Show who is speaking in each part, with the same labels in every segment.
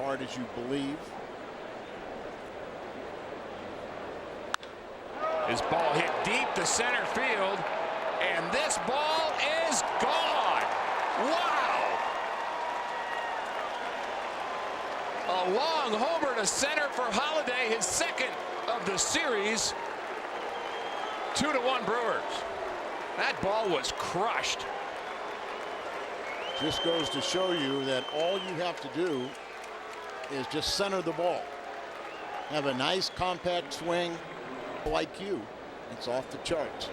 Speaker 1: hard as you believe.
Speaker 2: His ball hit deep to center field, and this ball is gone. Wow! A long homer to center for Holiday, his second of the series. 2-1 Brewers. That ball was crushed.
Speaker 1: Just goes to show you that all you have to do is just center the ball. Have a nice compact swing. Like you, it's off the charts.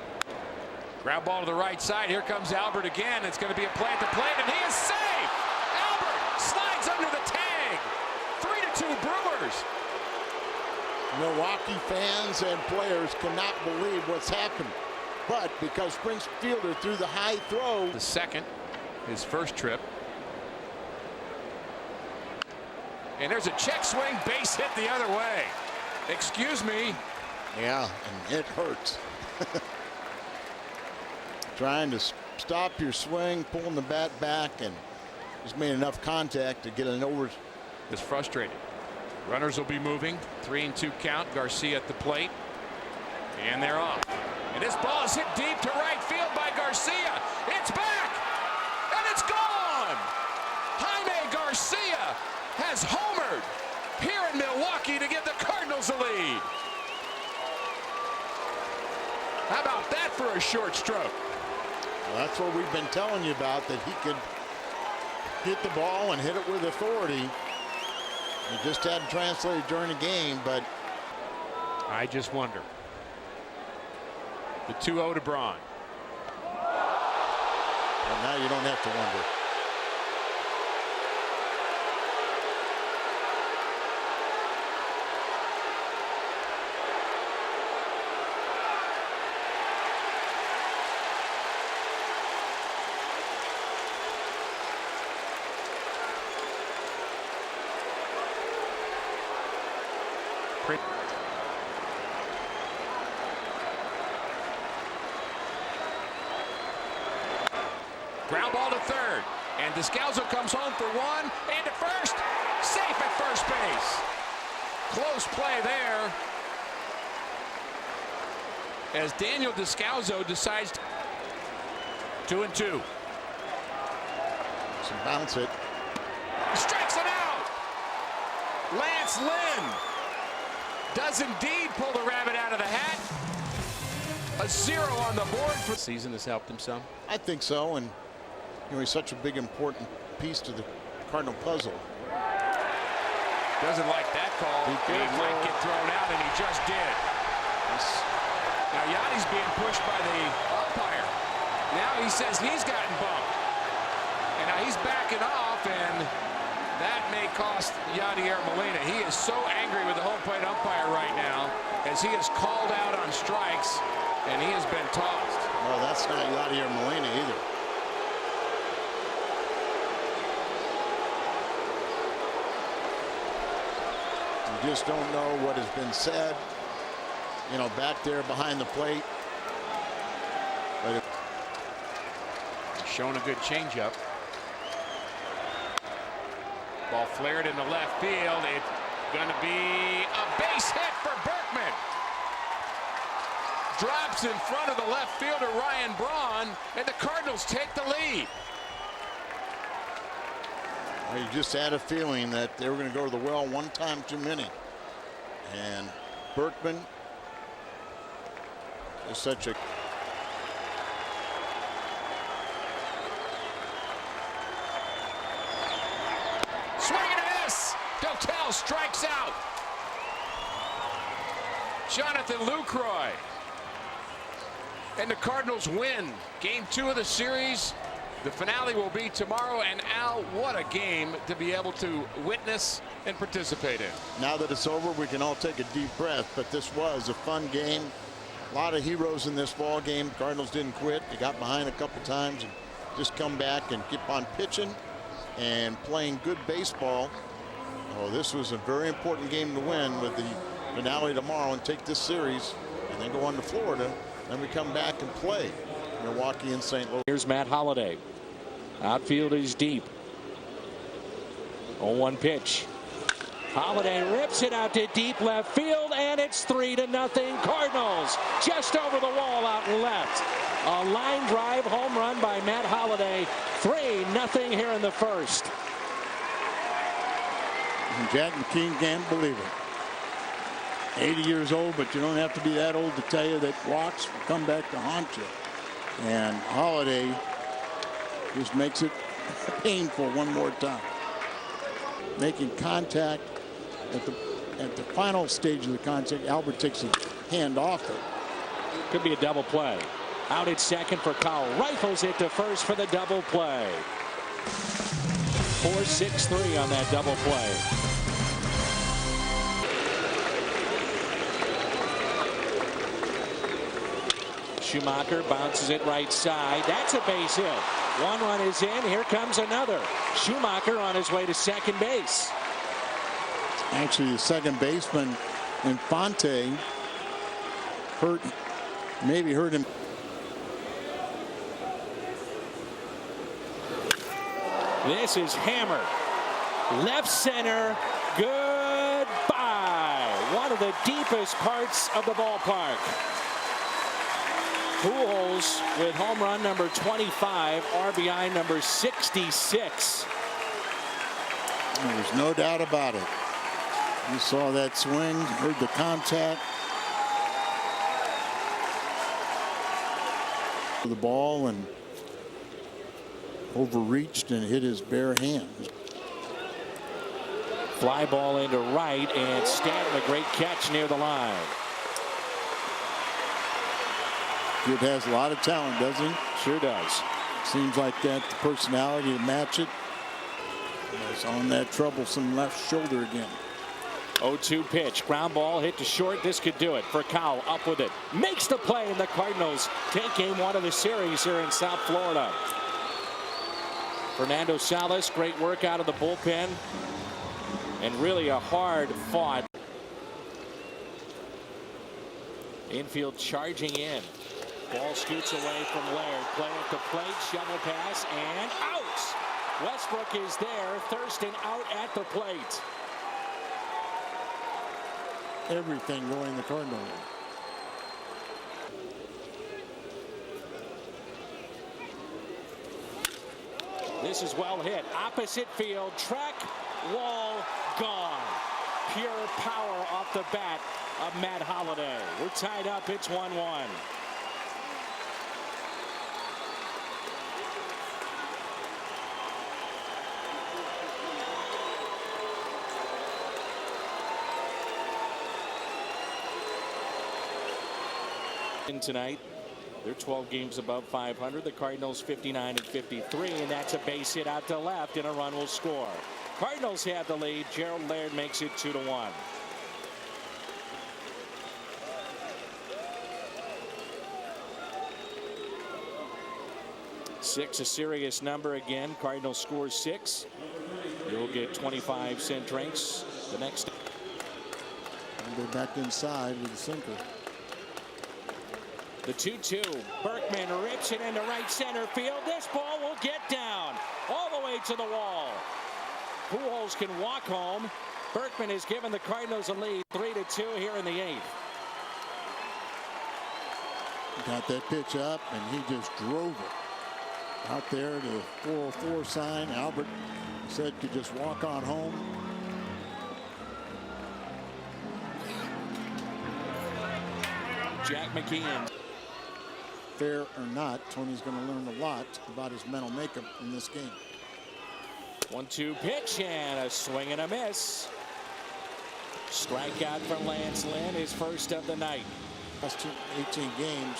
Speaker 2: Ground ball to the right side. Here comes Albert again. It's going to be a play at the plate, and he is safe. Albert slides under the tag. 3-2 Brewers.
Speaker 1: Milwaukee fans and players cannot believe what's happened, but because Springfielder threw the high throw.
Speaker 2: The second, his first trip. And there's a check swing, base hit the other way. Excuse me.
Speaker 1: Yeah, and it hurts. Trying to stop your swing, pulling the bat back, and just made enough contact to get an over.
Speaker 2: Is frustrated. Runners will be moving. 3-2 count. Garcia at the plate. And they're off. And this ball is hit deep to right field by Garcia. It's back! And it's gone! Jaime Garcia has homered here in Milwaukee to give the Cardinals a lead. How about that for a short stroke?
Speaker 1: Well, that's what we've been telling you about, that he could hit the ball and hit it with authority. He just hadn't translated during the game, but
Speaker 2: I just wonder. The 2-0 to Braun.
Speaker 1: Well, now you don't have to wonder.
Speaker 2: Ground ball to third, and Descalso comes home for one, and to first, safe at first base. Close play there as Daniel Descalso decides 2-2.
Speaker 1: Some bounce it.
Speaker 2: Strikes it out. Lance Lynn does indeed pull the rabbit out of the hat. A 0 on the board for the season. Has helped him some.
Speaker 1: I think so, and you know, he's such a big important piece to the Cardinal puzzle.
Speaker 2: Doesn't like that call. He might get thrown out, and he just did. Now Yadi's being pushed by the umpire. Now he says he's gotten bumped, and now he's backing off, and that may cost Yadier Molina. He is so angry with the home plate umpire right now as he is called out on strikes, and he has been tossed.
Speaker 1: Well, that's not Yadier Molina either. You just don't know what has been said, you know, back there behind the plate. But
Speaker 2: he's showing a good changeup. Ball flared into left field. It's going to be a base hit for Berkman. Drops in front of the left fielder Ryan Braun, and the Cardinals take the lead.
Speaker 1: You just had a feeling that they were going to go to the well one time too many. And Berkman is such a...
Speaker 2: Swing and a miss. Dotel strikes out. Jonathan Lucroy. And the Cardinals win game 2 of the series. The finale will be tomorrow, and Al, what a game to be able to witness and participate in.
Speaker 1: Now that it's over, we can all take a deep breath, but this was a fun game. A lot of heroes in this ball game. Cardinals didn't quit. They got behind a couple times and just come back and keep on pitching and playing good baseball. Oh, this was a very important game to win with the finale tomorrow and take this series and then go on to Florida. Then we come back and play Milwaukee and St. Louis.
Speaker 3: Here's Matt Holliday. Outfield is deep. 0-1 pitch. Holiday rips it out to deep left field, and it's 3-0 Cardinals. Just over the wall out and left. A line drive home run by Matt Holiday. 3-0 here in the first.
Speaker 1: And Jack McKeon can't believe it. 80 years old, but you don't have to be that old to tell you that walks will come back to haunt you. And Holiday just makes it painful one more time. Making contact at the final stage of the contact. Albert takes his hand off it.
Speaker 3: Could be a double play. Out at second for Cowell. Rifles it to first for the double play. 4-6-3 on that double play. Schumacher bounces it right side. That's a base hit. One run is in. Here comes another. Schumacher on his way to second base.
Speaker 1: Actually, the second baseman, Infante, maybe hurt him.
Speaker 3: This is hammered. Left center. Goodbye. One of the deepest parts of the ballpark. Pujols with home run number 25, RBI number 66.
Speaker 1: There's no doubt about it. You saw that swing, heard the contact. The ball and overreached and hit his bare hand.
Speaker 3: Fly ball into right, and Stanton a great catch near the line.
Speaker 1: Kid has a lot of talent, doesn't he?
Speaker 3: Sure does.
Speaker 1: Seems like that, the personality to match it. He's on that troublesome left shoulder again.
Speaker 3: 0-2 pitch. Ground ball hit to short. This could do it for Cowell. Up with it. Makes the play, and the Cardinals take game one of the series here in South Florida. Fernando Salas, great work out of the bullpen. And really a hard fought. Infield charging in. Ball scoots away from Laird. Play at the plate. Shovel pass and out. Westbrook is there. Thurston out at the plate.
Speaker 1: Everything going the Cardinal.
Speaker 3: This is well hit. Opposite field. Track, wall, gone. Pure power off the bat of Matt Holiday. We're tied up. It's 1-1. Tonight, they're 12 games above 500. The Cardinals 59-53, and that's a base hit out to left, and a run will score. Cardinals have the lead. Gerald Laird makes it 2-1. Six, a serious number again. Cardinals score 6. You'll get 25-cent drinks the next.
Speaker 1: And go back inside with the sinker.
Speaker 3: The 2-2. Berkman rips it into right center field. This ball will get down all the way to the wall. Pujols can walk home. Berkman has given the Cardinals a lead, 3-2 here in the 8th.
Speaker 1: Got that pitch up, and he just drove it out there to the 404 sign. Albert said could just walk on home.
Speaker 3: Jack McKeon.
Speaker 1: Fair or not, Tony's going to learn a lot about his mental makeup in this game.
Speaker 3: 1-2 pitch and a swing and a miss. Strikeout from Lance Lynn, his first of the night.
Speaker 1: Last 18 games.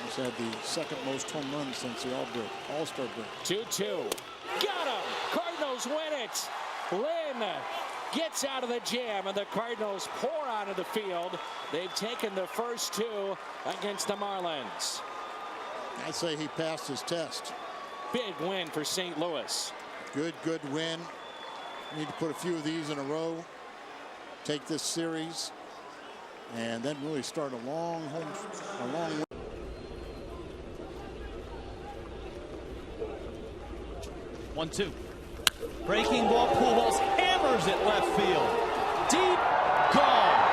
Speaker 1: He's had the second most home runs since the All-Star break.
Speaker 3: 2-2. Got him. Cardinals win it. Lynn gets out of the jam, and the Cardinals pour onto the field. They've taken the first 2 against the Marlins.
Speaker 1: I say he passed his test.
Speaker 3: Big win for St. Louis.
Speaker 1: Good win. Need to put a few of these in a row. Take this series, and then really start a long
Speaker 4: 1-2. Breaking ball, Pujols Drives it left field. Deep. Gone.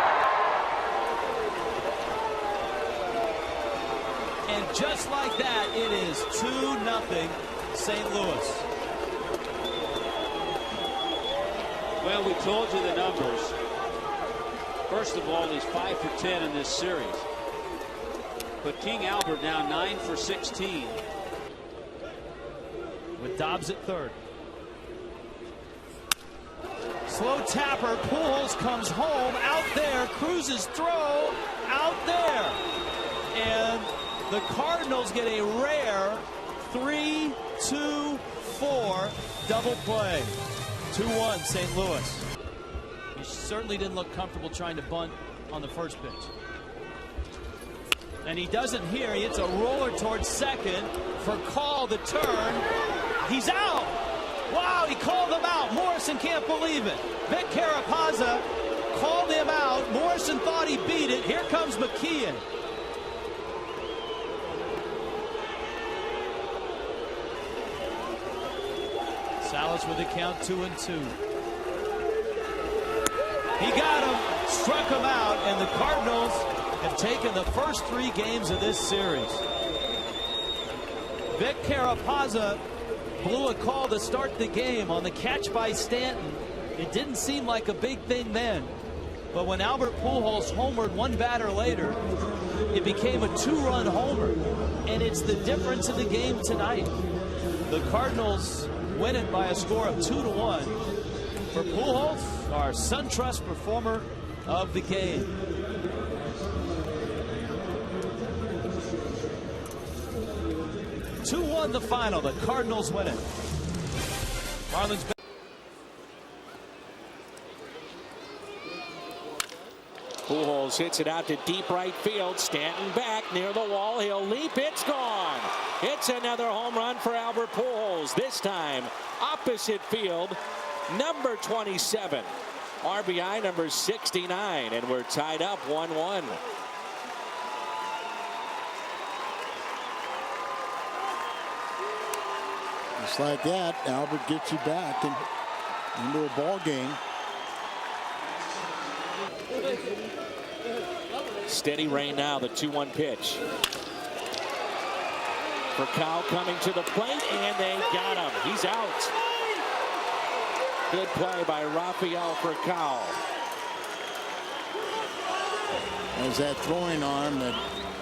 Speaker 4: And just like that, it is 2-0 St. Louis.
Speaker 5: Well, we told you the numbers. First of all, he's 5 for 10 in this series. But King Albert now 9 for 16.
Speaker 4: With Dobbs at third. Slow tapper. Pujols comes home. Out there. Cruz's throw. Out there. And the Cardinals get a rare 3-2-4 double play. 2-1 St. Louis. He certainly didn't look comfortable trying to bunt on the first pitch. And he doesn't here. He hits a roller towards second for Call the turn. He's out. Wow, he called him out. Morrison can't believe it. Vic Carapazza called him out. Morrison thought he beat it. Here comes McKeon. Salas with the count 2-2. He got him, struck him out, and the Cardinals have taken the first 3 games of this series. Vic Carapazza blew a call to start the game on the catch by Stanton. It didn't seem like a big thing then, but when Albert Pujols homered one batter later, it became a 2-run homer, and it's the difference in the game tonight. The Cardinals win it by a score of 2-1. For Pujols, our SunTrust performer of the game. (2-1) the final. The Cardinals win it. Marlins.
Speaker 3: Pujols hits it out to deep right field. Stanton back near the wall. He'll leap. It's gone. It's another home run for Albert Pujols. This time opposite field. Number 27. RBI number 69. And we're tied up 1-1.
Speaker 1: Just like that, Albert gets you back into a ball game.
Speaker 3: Steady rain now, the 2-1 pitch. Furcal coming to the plate, and they got him. He's out. Good play by Rafael Furcal.
Speaker 1: There's that throwing arm that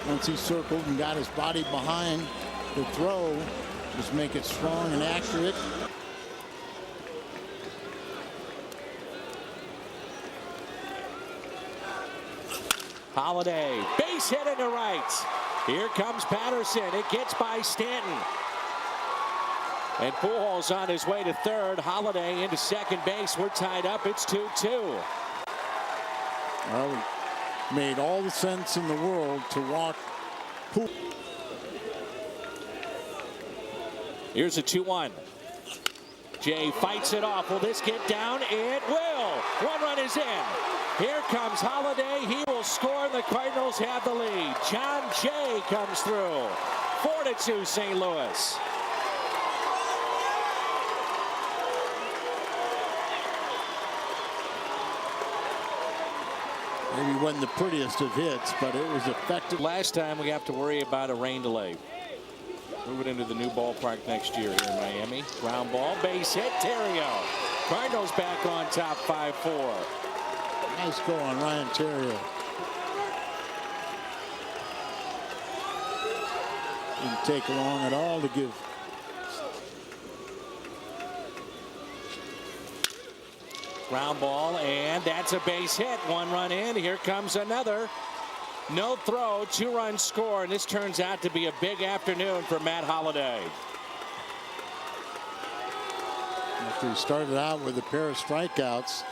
Speaker 1: once he circled and got his body behind the throw, just make it strong and accurate.
Speaker 3: Holiday, base hit into right. Here comes Patterson. It gets by Stanton. And Pujols on his way to third. Holiday into second base. We're tied up. It's 2-2.
Speaker 1: Well, it made all the sense in the world to walk.
Speaker 3: Here's a 2-1. Jay fights it off. Will this get down? It will. 1 run is in. Here comes Holiday. He will score, and the Cardinals have the lead. John Jay comes through. 4-2 St. Louis.
Speaker 1: Maybe wasn't the prettiest of hits, but it was effective.
Speaker 3: Last time we have to worry about a rain delay. Moving into the new ballpark next year here in Miami. Ground ball, base hit, Terrio. Cardinals back on top 5-4.
Speaker 1: Nice goal on Ryan Terrio. Didn't take long at all to give.
Speaker 3: Ground ball, and that's a base hit. 1 run in. Here comes another. No throw, 2-run score, and this turns out to be a big afternoon for Matt Holiday.
Speaker 1: After he started out with a pair of strikeouts.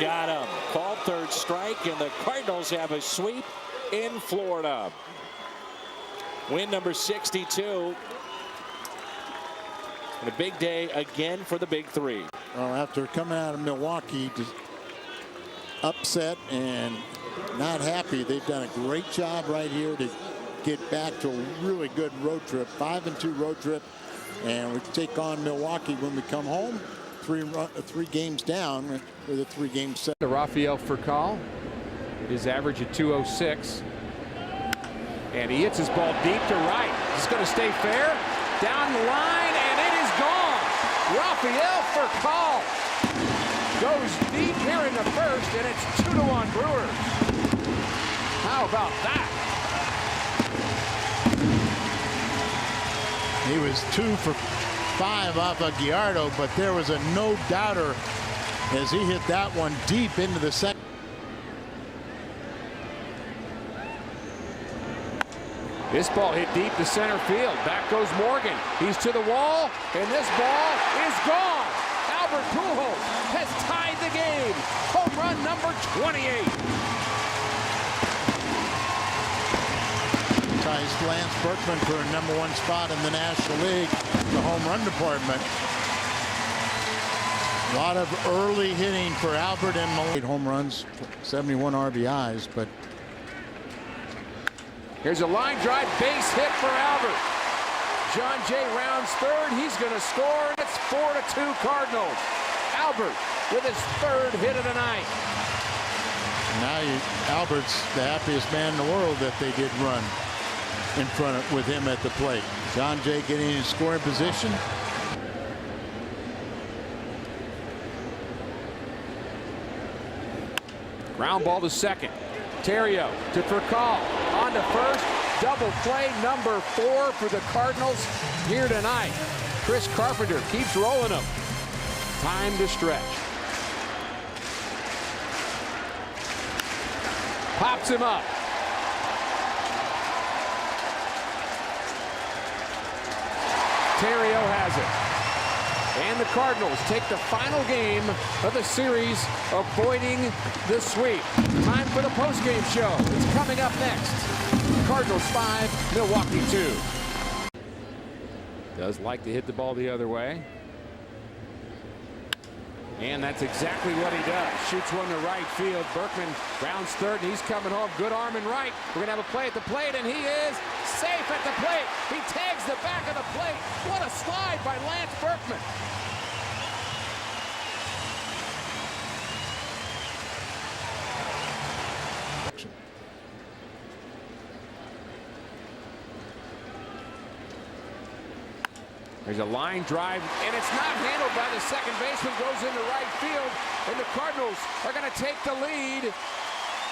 Speaker 3: Got him. Called third strike, and the Cardinals have a sweep in Florida. Win number 62. And a big day again for the Big Three.
Speaker 1: Well, after coming out of Milwaukee, just upset and not happy, they've done a great job right here to get back to a really good road trip, 5-2 road trip, and we take on Milwaukee when we come home. Three games down with a 3-game set.
Speaker 2: Rafael Furcal, his average at 206. And he hits his ball deep to right. It's going to stay fair. Down the line, and it is gone. Rafael Furcal goes deep here in the first, and it's 2-1 Brewers. How about that?
Speaker 1: He was 2 for 5 off of Gallardo, but there was a no-doubter as he hit that one deep into the second.
Speaker 2: This ball hit deep to center field. Back goes Morgan. He's to the wall, and this ball is gone. Albert Pujols has tied the game. Home run number 28.
Speaker 1: Ties Lance Berkman for a #1 spot in the National League, the home run department. A lot of early hitting for Albert and Malone. 8 home runs, 71 RBIs, but
Speaker 2: here's a line drive base hit for Albert. John Jay rounds third. He's going to score. It's 4-2 Cardinals. Albert with his 3rd hit of the night.
Speaker 1: Now Albert's the happiest man in the world that they did run in front of with him at the plate. John Jay getting in scoring position.
Speaker 2: Ground ball to second. Terrio to Furcal. On to first. Double play number 4 for the Cardinals here tonight. Chris Carpenter keeps rolling them. Time to stretch. Pops him up. Terrio has it. And the Cardinals take the final game of the series, avoiding the sweep. Time for the postgame show. It's coming up next. Cardinals 5, Milwaukee 2. Does like to hit the ball the other way. And that's exactly what he does. Shoots one to right field. Berkman rounds third, and he's coming home. Good arm and right. We're going to have a play at the plate, and he is safe at the plate. He tags the back of the plate. What a slide by Lance Berkman. There's a line drive, and it's not handled by the second baseman. Goes into right field, and the Cardinals are going to take the lead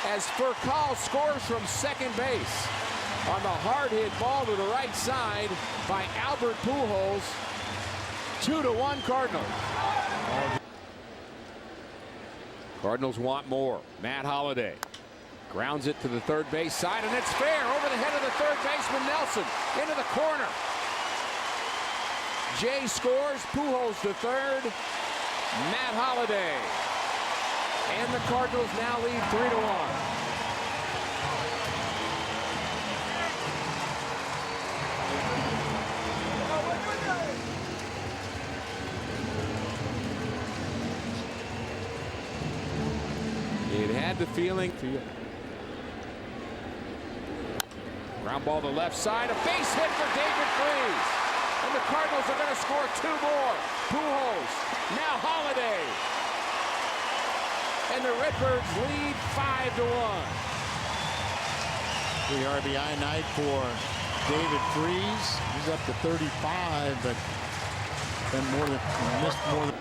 Speaker 2: as Furcal scores from second base on the hard hit ball to the right side by Albert Pujols. 2-1 Cardinals. Cardinals want more. Matt Holliday grounds it to the third base side, and it's fair over the head of the third baseman Nelson into the corner. Jay scores, Pujols to third, Matt Holliday. And the Cardinals now lead 3-1. It had the feeling. Ground ball to left side, a base hit for David Freese. And the Cardinals are going to score 2 more. Pujols, now Holliday. And the Redbirds lead 5-1.
Speaker 1: 3 RBI night for David Freese. He's up to 35, but been missed more than.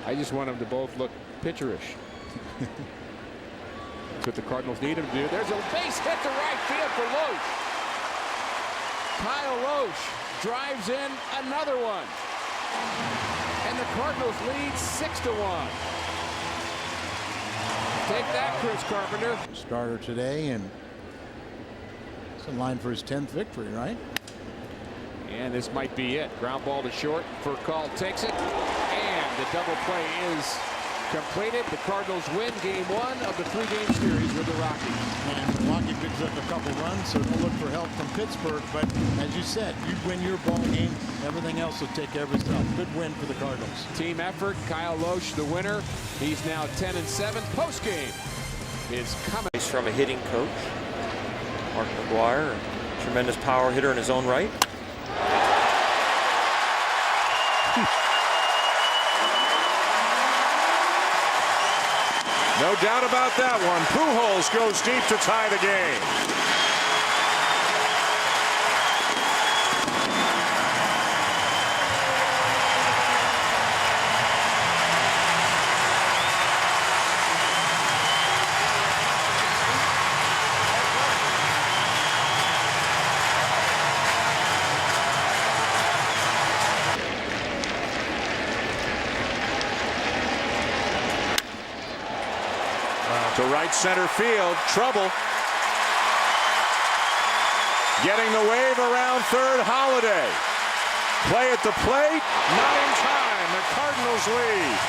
Speaker 2: I just want them to both look pitcherish. That's what the Cardinals need him to do. There's a base hit to right field for Loesch. Kyle Loesch drives in another one. And the Cardinals lead 6-1. Take that, Chris Carpenter.
Speaker 1: Starter today, and it's in line for his 10th victory, right?
Speaker 2: And this might be it. Ground ball to short. Furcal takes it. And the double play is completed. The Cardinals win game 1 of the 3-game series with the Rockies.
Speaker 1: And Milwaukee picks up a couple runs, so don't look for help from Pittsburgh. But as you said, you win your ball game, everything else will take care of itself. Good win for the Cardinals.
Speaker 2: Team effort. Kyle Loesch, the winner. He's now 10-7. Postgame is coming.
Speaker 6: From a hitting coach, Mark McGuire. Tremendous power hitter in his own right.
Speaker 7: No doubt about that one. Pujols goes deep to tie the game. To right center field. Trouble. Getting the wave around third. Holiday. Play at the plate. Not in time. The Cardinals lead.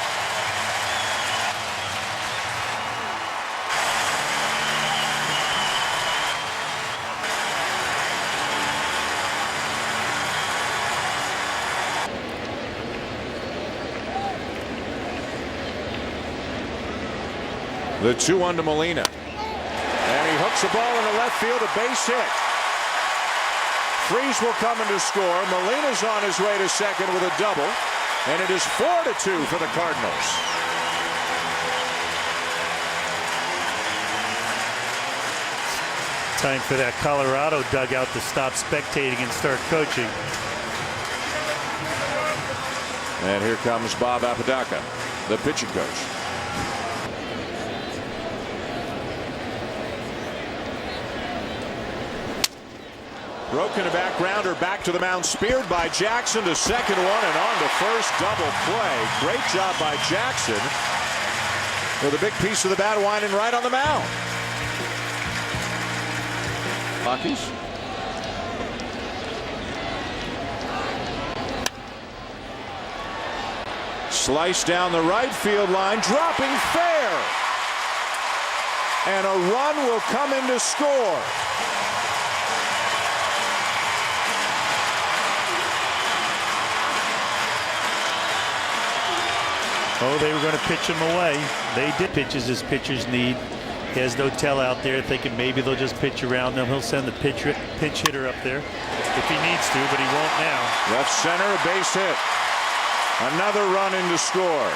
Speaker 7: The 2-1 to Molina. And he hooks the ball into left field, a base hit. Freese will come in to score. Molina's on his way to second with a double. And it is 4-2 for the Cardinals.
Speaker 8: Time for that Colorado dugout to stop spectating and start coaching.
Speaker 7: And here comes Bob Apodaca, the pitching coach. Broken a back grounder back to the mound, speared by Jackson to second one and on to first, double play. Great job by Jackson with a big piece of the bat winding right on the mound. Rockies. Slice down the right field line, dropping fair. And a run will come in to score.
Speaker 8: Oh, they were going to pitch him away. They did pitches his pitchers need. He has no tell out there, thinking maybe they'll just pitch around them. He'll send the pinch hitter up there if he needs to, but he won't now.
Speaker 7: Left center, a base hit. Another run in to score.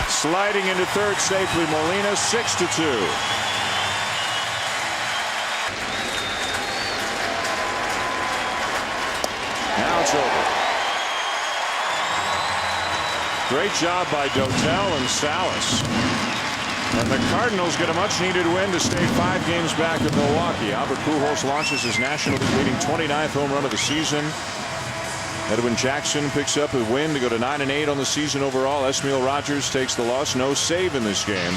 Speaker 7: Sliding into third safely, Molina, 6-2. Now it's over. Great job by Dotel and Salas. And the Cardinals get a much-needed win to stay 5 games back of Milwaukee. Albert Pujols launches his National League leading 29th home run of the season. Edwin Jackson picks up a win to go to 9-8 on the season overall. Esmail Rogers takes the loss. No save in this game.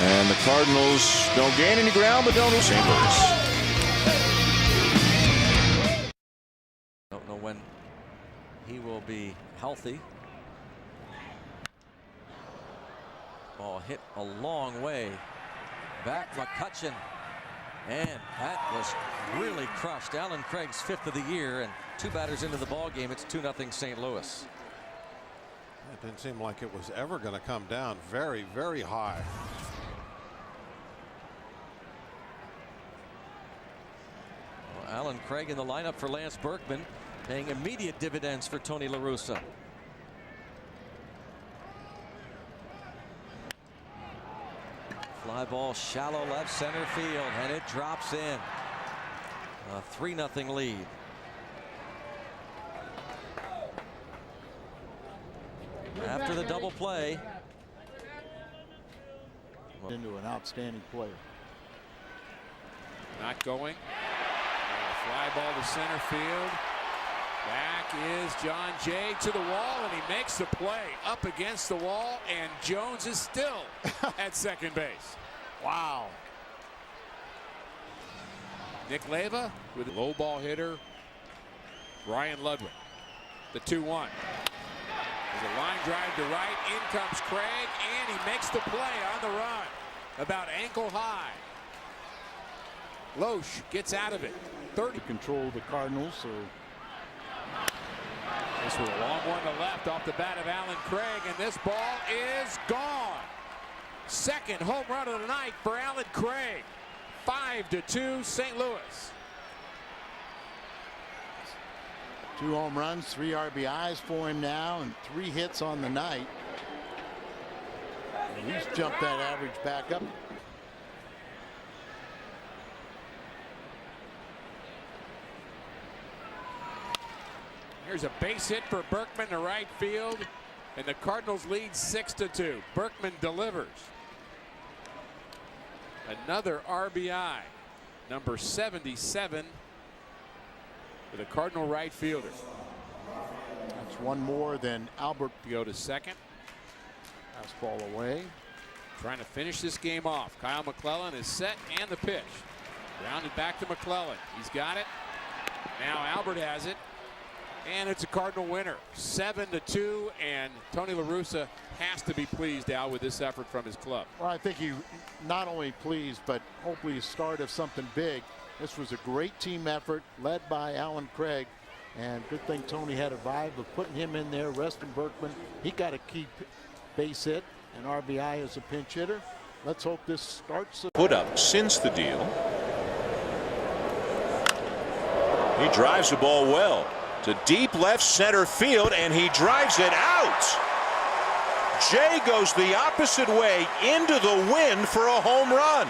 Speaker 7: And the Cardinals don't gain any ground, but don't lose. St. Louis.
Speaker 9: Don't know when he will be healthy. Ball hit a long way back. McCutchen, and that was really crushed. Alan Craig's 5th of the year, and 2 batters into the ball game. It's 2-0 St. Louis.
Speaker 10: It didn't seem like it was ever going to come down. Very, very high.
Speaker 9: Well, Alan Craig in the lineup for Lance Berkman, paying immediate dividends for Tony La Russa. Fly ball shallow left center field, and it drops in. A 3-0 lead. After the double play.
Speaker 1: Into an outstanding player.
Speaker 2: Not going. Fly ball to center field. Back is John Jay to the wall, and he makes the play up against the wall, and Jones is still at second base. Wow. Nick Leyva with a low ball hitter, Ryan Ludwig. The 2-1. There's a line drive to right. In comes Craig, and he makes the play on the run. About ankle high. Loesch gets out of it. 30.
Speaker 11: Control the Cardinals, so.
Speaker 2: This was a long one to left off the bat of Alan Craig, and this ball is gone. Second home run of the night for Alan Craig. 5-2 St. Louis.
Speaker 1: 2 home runs, 3 RBIs for him now, and 3 hits on the night. And he's jumped that average back up.
Speaker 2: Here's a base hit for Berkman to right field, and the Cardinals lead 6-2. Berkman delivers. Another RBI, number 77 for the Cardinal right fielder.
Speaker 1: That's one more than Albert.
Speaker 2: To go to second.
Speaker 1: Fastball away.
Speaker 2: Trying to finish this game off. Kyle McClellan is set, and the pitch. Grounded back to McClellan. He's got it. Now Albert has it. And it's a Cardinal winner, 7-2, and Tony La Russa has to be pleased, Al, with this effort from his club.
Speaker 1: Well, I think he not only pleased, but hopefully a start of something big. This was a great team effort led by Alan Craig, and good thing Tony had a vibe of putting him in there, resting Berkman. He got a key base hit, and RBI as a pinch hitter. Let's hope this starts.
Speaker 7: Put up since the deal. He drives the ball well to deep left center field, and he drives it out. Jay goes the opposite way into the wind for a home run.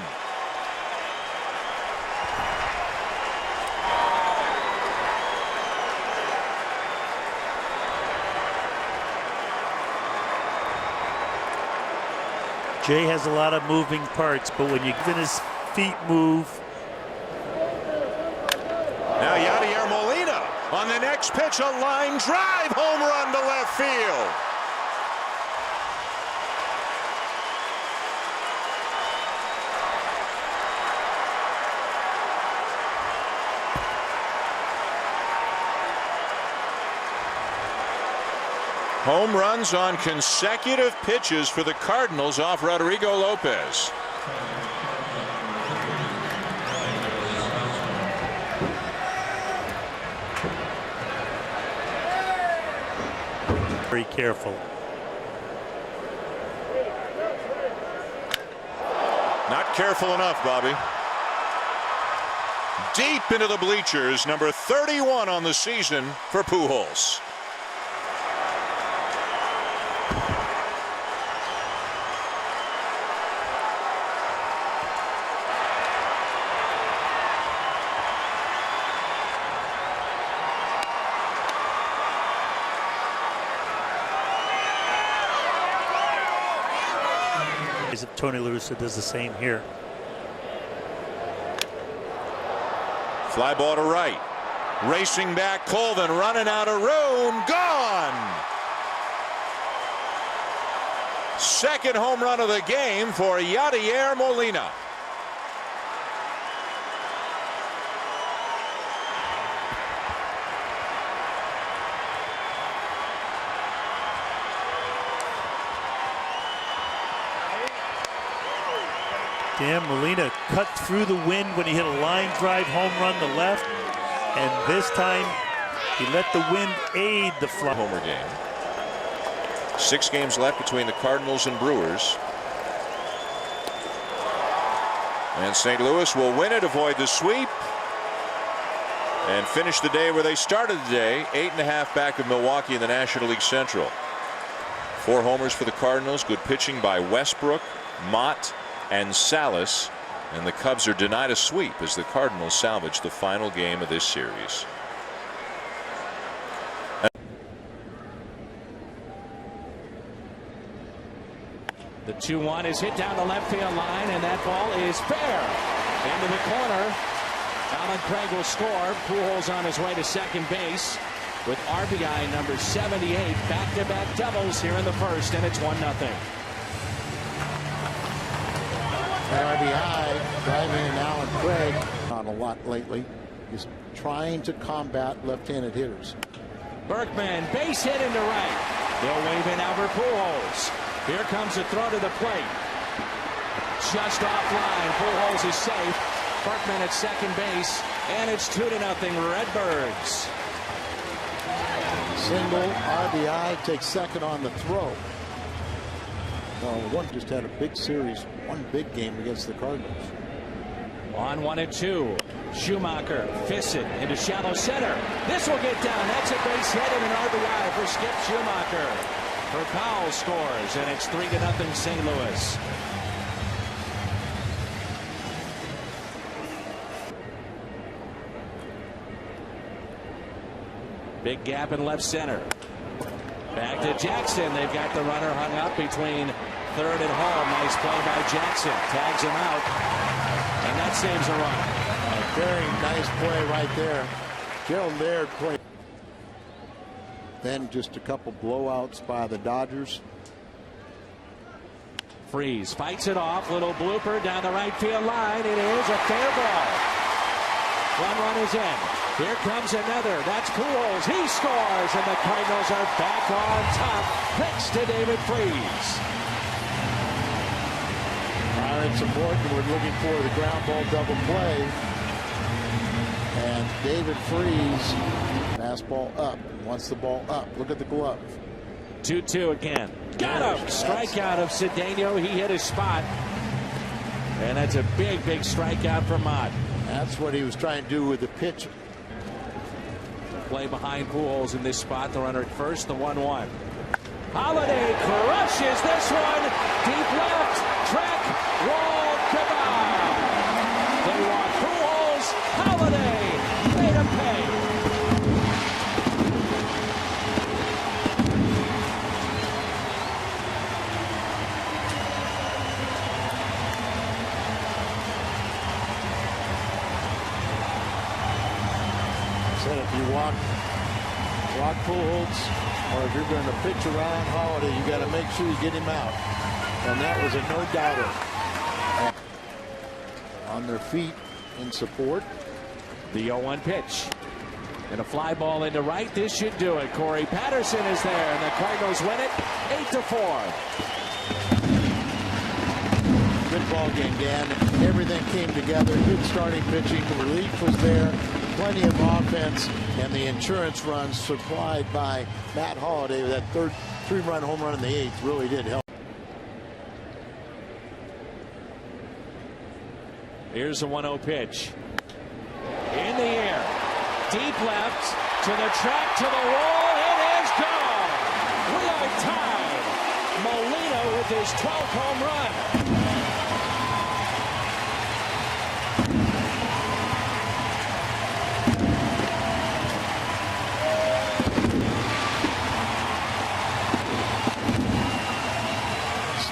Speaker 8: Jay has a lot of moving parts, but when you get his feet move.
Speaker 7: Now Yadier Molina on the next pitch, a line drive home run to left field. Home runs on consecutive pitches for the Cardinals off Rodrigo Lopez.
Speaker 8: Very careful.
Speaker 7: Not careful enough, Bobby. Deep into the bleachers, number 31 on the season for Pujols.
Speaker 8: Tony La Russa does the same here.
Speaker 7: Fly ball to right. Racing back, Colvin running out of room. Gone! Second home run of the game for Yadier Molina.
Speaker 8: Dan Molina cut through the wind when he hit a line drive home run to left, and this time he let the wind aid the fly.
Speaker 7: Homer game. 6 games left between the Cardinals and Brewers. And St. Louis will win it, avoid the sweep, and finish the day where they started the day, 8.5 back of Milwaukee in the National League Central. 4 homers for the Cardinals. Good pitching by Westbrook, Mott, and Salas, and the Cubs are denied a sweep as the Cardinals salvage the final game of this series.
Speaker 3: The 2-1 is hit down the left field line, and that ball is fair into the corner. Alan Craig will score. Pujols on his way to second base with RBI number 78. Back-to-back doubles here in the first, and it's 1-0.
Speaker 1: RBI driving in Alan Craig on a lot lately. He's trying to combat left-handed hitters.
Speaker 3: Berkman, base hit into right. They'll wave in Albert Pujols. Here comes a throw to the plate. Just offline. Pujols is safe. Berkman at second base, and it's 2-0 Redbirds.
Speaker 1: Single, RBI, takes second on the throw. Well, one just had a big series, one big game against the Cardinals.
Speaker 3: On 1 and 2. Schumacher fists it into shallow center. This will get down. That's a base hit and an RBI for Skip Schumacher. Powell scores, and it's 3-0 St. Louis. Big gap in left center. Back to Jackson. They've got the runner hung up between third and home. Nice play by Jackson. Tags him out. And that saves a run.
Speaker 1: A very nice play right there. Gerald Laird played. Then just a couple blowouts by the Dodgers.
Speaker 3: Freeze fights it off. Little blooper down the right field line. It is a fair ball. One run is in. Here comes another. That's Pujols. He scores, and the Cardinals are back on top. Thanks to David Freeze.
Speaker 1: It's important. We're looking for the ground ball double play. And David Freeze, fastball up. Wants the ball up. Look at the glove.
Speaker 3: 2-2 again. Got him. Strikeout of Cedeno. He hit his spot. And that's a big, big strikeout for Mott.
Speaker 1: That's what he was trying to do with the pitch.
Speaker 3: Play behind Pujols in this spot. The runner at first, the 1-1. Holiday crushes this one. Deep left. Track. Wall. Goodbye. They want Pujols. Holiday. Made him pay.
Speaker 1: Said if you walk Pujols, or if you're going to pitch around Holiday, you got to make sure you get him out. And that was a no-doubter. On their feet in support.
Speaker 3: The 0-1 pitch. And a fly ball into right. This should do it. Corey Patterson is there, and the Cardinals win it 8-4.
Speaker 1: Good ball game, Dan. Everything came together. Good starting pitching. The relief was there. Plenty of offense, and the insurance runs supplied by Matt Holliday with that third 3-run home run in the 8th really did help.
Speaker 3: Here's a 1-0 pitch. In the air. Deep left to the track, to the wall. It is gone. We are tied. Molina with his 12th home run.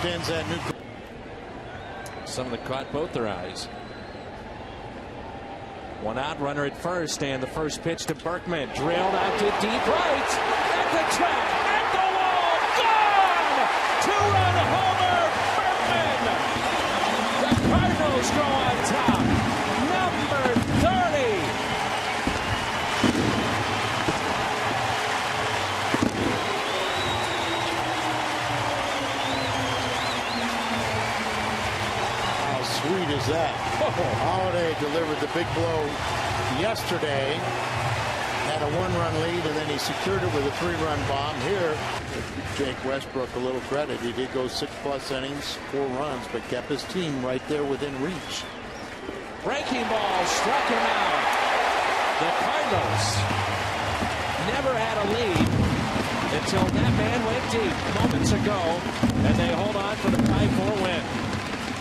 Speaker 1: Stands that new.
Speaker 3: Some of the caught both their eyes. One out, runner at first, and the first pitch to Berkman. Drilled out to deep right. At the track, at the wall, gone! 2-run homer, Berkman! The Cardinals go on top. Number 30.
Speaker 1: How sweet is that? Holiday delivered the big blow yesterday, had a 1-run lead, and then he secured it with a 3-run bomb. Here, Jake Westbrook a little credit. He did go 6+ innings, 4 runs, but kept his team right there within reach.
Speaker 3: Breaking ball struck him out. The Cardinals never had a lead until that man went deep moments ago, and they hold on for the 5-4 win.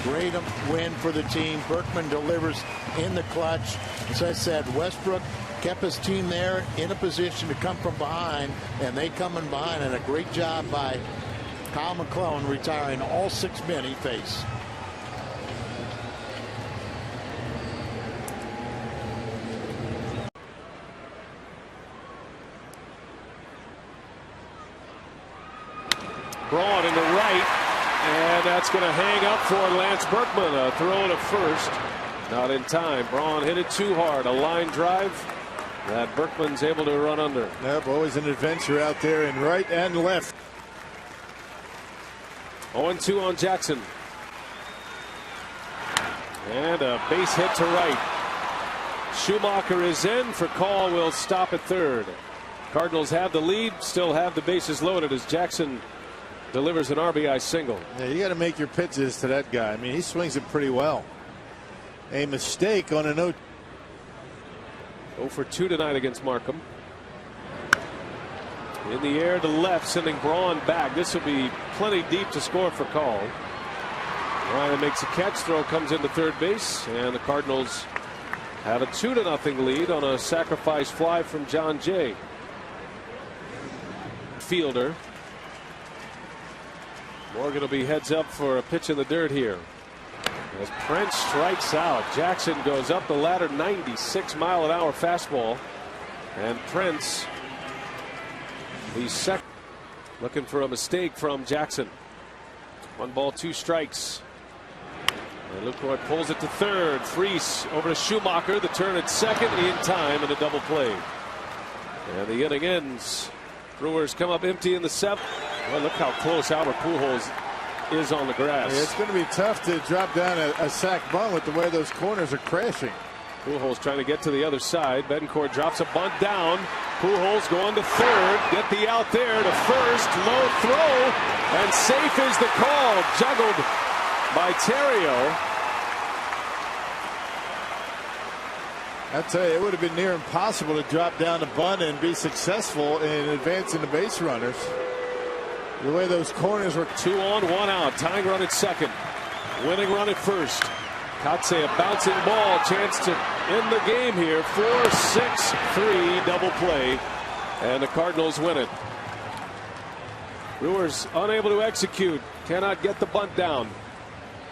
Speaker 1: Great win for the team. Berkman delivers in the clutch. As I said, Westbrook kept his team there in a position to come from behind, and they come in behind, and a great job by Kyle McClellan retiring all 6 men he faced.
Speaker 11: Braun into right, and that's going to hang up for Lance Berkman. A throw to first, not in time. Braun hit it too hard. A line drive that Berkman's able to run under.
Speaker 12: Yep, always an adventure out there in right and left.
Speaker 11: 0-2 on Jackson. And a base hit to right. Schumacher is in for call. Will stop at third. Cardinals have the lead, still have the bases loaded as Jackson delivers an RBI single.
Speaker 12: Yeah, you got to make your pitches to that guy. I mean, he swings it pretty well. a mistake on a no.
Speaker 11: 0 for 2 tonight against Markham. In the air to left, sending Braun back. This will be plenty deep to score for Call. Ryan makes a catch. Throw comes into third base, and the Cardinals have a 2-0 lead on a sacrifice fly from John Jay. Fielder. Morgan will be heads up for a pitch in the dirt here. As Prince strikes out, Jackson goes up the ladder, 96-mile-an-hour fastball, and Prince, the second, looking for a mistake from Jackson. 1 ball, 2 strikes. And Lucroy pulls it to third. Freese over to Schumacher. The turn at second in time and a double play. And the inning ends. Brewers come up empty in the 7th. Well, look how close Albert Pujols is on the grass.
Speaker 12: Yeah, it's going to be tough to drop down a sac bunt with the way those corners are crashing.
Speaker 11: Pujols trying to get to the other side. Betancourt drops a bunt down. Pujols going to third. Get the out there to first. Low throw. And safe is the call. Juggled by Terrio.
Speaker 12: I tell you, it would have been near impossible to drop down the bunt and be successful in advancing the base runners. The way those corners were.
Speaker 11: 2 on, 1 out. Tying run at second. Winning run at first. Kotze a bouncing ball. Chance to end the game here. 4-6-3 double play. And the Cardinals win it. Brewers unable to execute. Cannot get the bunt down.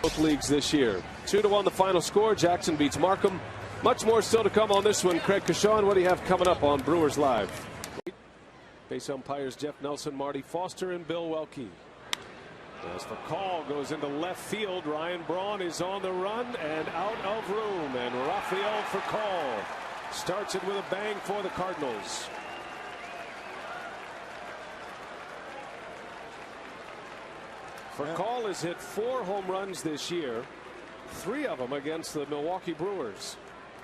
Speaker 11: Both leagues this year. 2-1 the final score. Jackson beats Markham. Much more still to come on this one. Craig Kashawn, what do you have coming up on Brewers Live? Base umpires Jeff Nelson, Marty Foster, and Bill Welke. As for call goes into left field. Ryan Braun is on the run and out of room. And Rafael for call starts it with a bang for the Cardinals. Call has hit 4 home runs this year, 3 of them against the Milwaukee Brewers.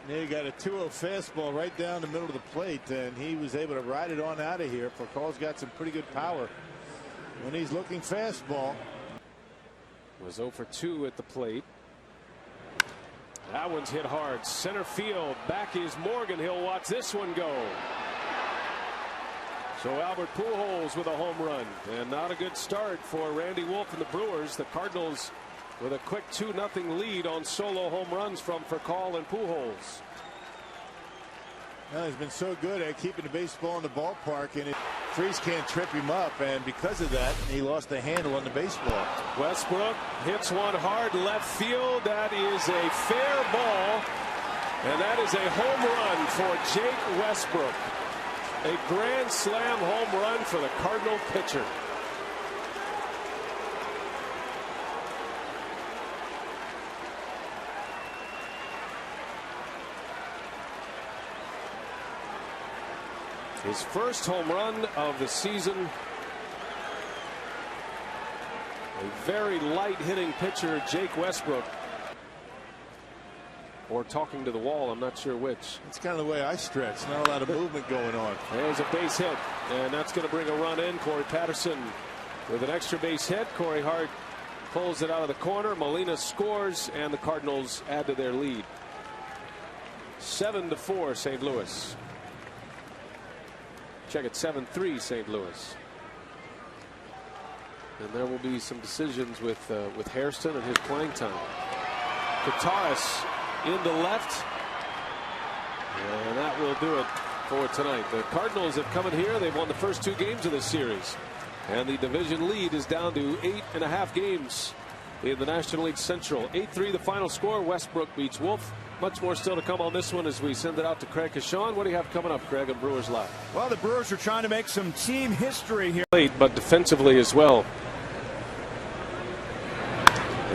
Speaker 12: Yeah, he got a 2-0 fastball right down the middle of the plate, and he was able to ride it on out of here. Call's got some pretty good power when he's looking fastball.
Speaker 11: Was 0 for 2 at the plate. That one's hit hard. Center field. Back is Morgan. He'll watch this one go. So Albert Pujols with a home run, and not a good start for Randy Wolf and the Brewers. The Cardinals with a quick 2-0 lead on solo home runs from Call and Pujols.
Speaker 12: Well, he's been so good at keeping the baseball in the ballpark, and Freese can't trip him up, and because of that, he lost the handle on the baseball.
Speaker 11: Westbrook hits one hard left field. That is a fair ball, and that is a home run for Jake Westbrook. A grand slam home run for the Cardinal pitcher. His first home run of the season. A very light hitting pitcher, Jake Westbrook. Or talking to the wall, I'm not sure which.
Speaker 12: It's kind of the way I stretch. Not a lot of movement going on.
Speaker 11: There's a base hit, and that's going to bring a run in. Corey Patterson with an extra base hit. Corey Hart pulls it out of the corner. Molina scores, and the Cardinals add to their lead. 7-4 St. Louis. Check it, 7-3 St. Louis. And there will be some decisions with Hairston and his playing time. Kataris into left, and that will do it for tonight. The Cardinals have come in here. They've won the first 2 games of this series, and the division lead is down to 8.5 games in the National League Central. 8-3 the final score. Westbrook beats Wolf. Much more still to come on this one as we send it out to Craig Kashawn. What do you have coming up, Craig, on Brewers Live?
Speaker 13: Well, the Brewers are trying to make some team history here.
Speaker 11: But defensively as well.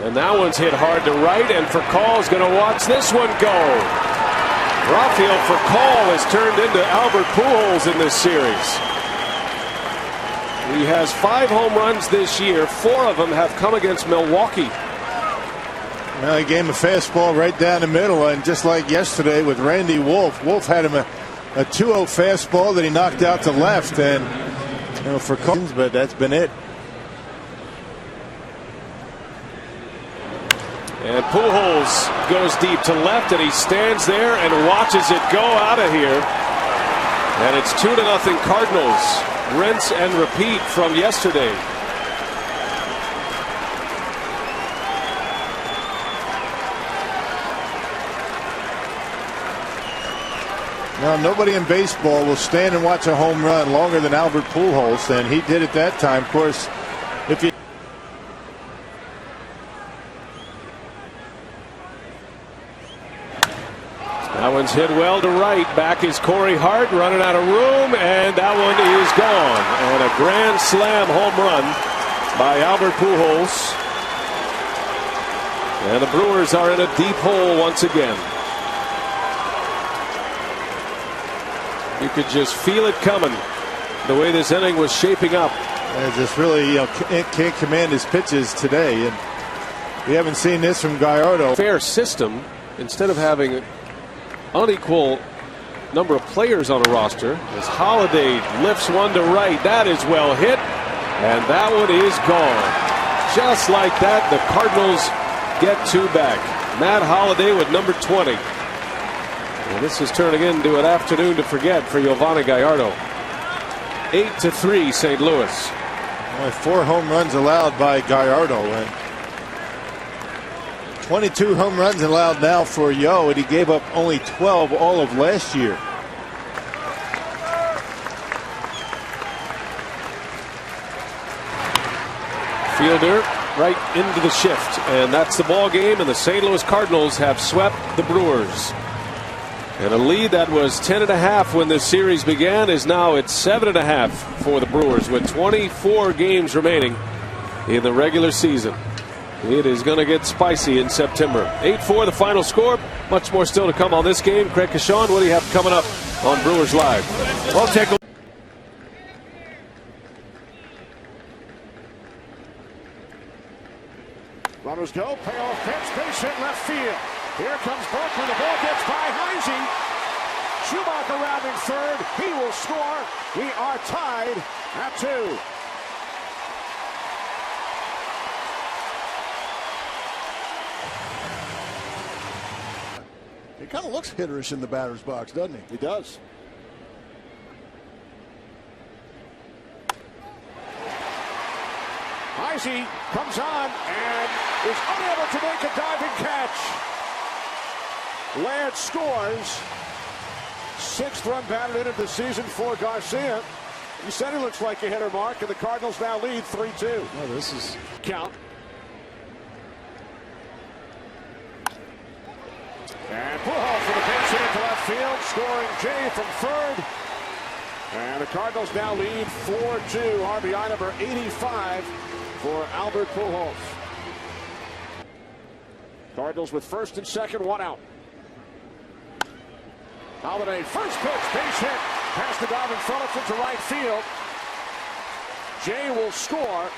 Speaker 11: And that one's hit hard to right, and Call's going to watch this one go. Rafael Call has turned into Albert Pujols in this series. He has 5 home runs this year. 4 of them have come against Milwaukee.
Speaker 12: Well, he gave him a fastball right down the middle, and just like yesterday with Randy Wolf, Wolf had him a 2-0 fastball that he knocked out to left, and for Cardinals, but that's been it.
Speaker 11: And Pujols goes deep to left, and he stands there and watches it go out of here. And it's 2-0 Cardinals. Rinse and repeat from yesterday.
Speaker 12: Now, nobody in baseball will stand and watch a home run longer than Albert Pujols, and he did it that time. Of course, if you
Speaker 11: that one's hit well to right. Back is Corey Hart running out of room, and that one is gone. And a grand slam home run by Albert Pujols. And the Brewers are in a deep hole once again. You could just feel it coming, the way this inning was shaping up.
Speaker 12: Just really, can't command his pitches today, and we haven't seen this from Gallardo.
Speaker 11: Fair system, instead of having unequal number of players on a roster, as Holiday lifts one to right. That is well hit, and that one is gone. Just like that, the Cardinals get two back. Matt Holiday with number 20. And this is turning into an afternoon to forget for Yovani Gallardo. 8-3 St. Louis.
Speaker 12: Only 4 home runs allowed by Gallardo, and 22 home runs allowed now for Yo, and he gave up only 12 all of last year.
Speaker 11: Fielder right into the shift, and that's the ball game, and the St. Louis Cardinals have swept the Brewers. And a lead that was 10.5 when this series began is now at 7.5 for the Brewers with 24 games remaining in the regular season. It is going to get spicy in September. 8-4 the final score. Much more still to come on this game. Craig Kashawn, what do you have coming up on Brewers Live?
Speaker 13: We'll take a runners go. Payoff pitch. Base hit left field. Here comes Berkman. The ball gets by Heisey. Schumacher rounding third. He will score. We are tied at 2.
Speaker 1: He kind of looks hitterish in the batter's box, doesn't he?
Speaker 13: He does. Heisey comes on and is unable to make a diving catch. Laird scores. 6th run batted into the season for Garcia. He said he looks like a hitter, Mark, and the Cardinals now lead 3-2.
Speaker 1: Oh, this is
Speaker 13: count. And Pujols for the pinch hit into left field, scoring Jay from third. And the Cardinals now lead 4-2. RBI number 85 for Albert Pujols. Cardinals with first and second, 1 out. Holiday, first pitch, base hit, past the Donovan Phillips into right field. Jay will score.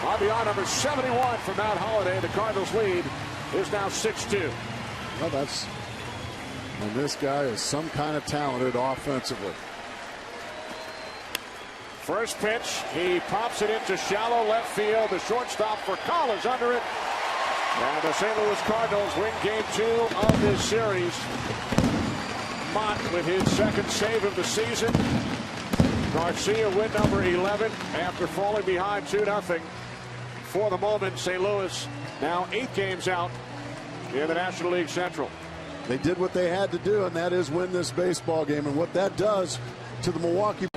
Speaker 13: RBI number 71 for Matt Holiday. The Cardinals lead is now 6-2.
Speaker 1: Well, and this guy is some kind of talented offensively.
Speaker 13: First pitch, he pops it into shallow left field. The shortstop for Collins under it. And the St. Louis Cardinals win game 2 of this series. Mott with his second save of the season. Garcia win number 11 after falling behind 2-0. For the moment, St. Louis now 8 games out in the National League Central.
Speaker 1: They did what they had to do, and that is win this baseball game. And what that does to the Milwaukee.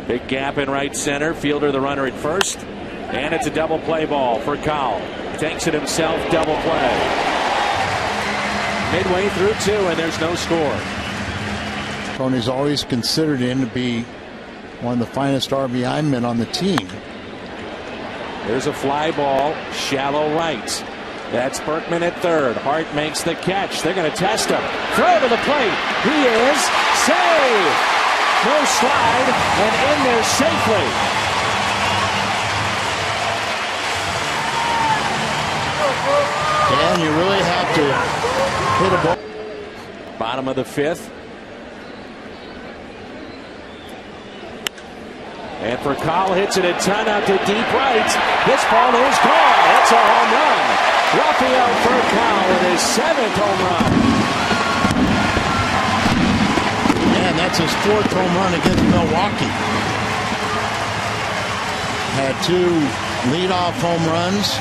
Speaker 14: Big gap in right center. Fielder the runner at first. And it's a double play ball for Cowell. Takes it himself, double play. Midway through 2, and there's no score.
Speaker 1: Tony's always considered him to be one of the finest RBI men on the team.
Speaker 14: There's a fly ball, shallow right. That's Berkman at third. Hart makes the catch. They're going to test him. Throw to the plate. He is safe. No slide, and in there safely.
Speaker 1: Dan, you really have to hit a ball.
Speaker 14: Bottom of the 5th. And for Call, hits it a ton out to deep right. This ball is gone. It's a home run. Rafael Furcal with his 7th home run.
Speaker 1: And that's his 4th home run against Milwaukee. Had 2 leadoff home runs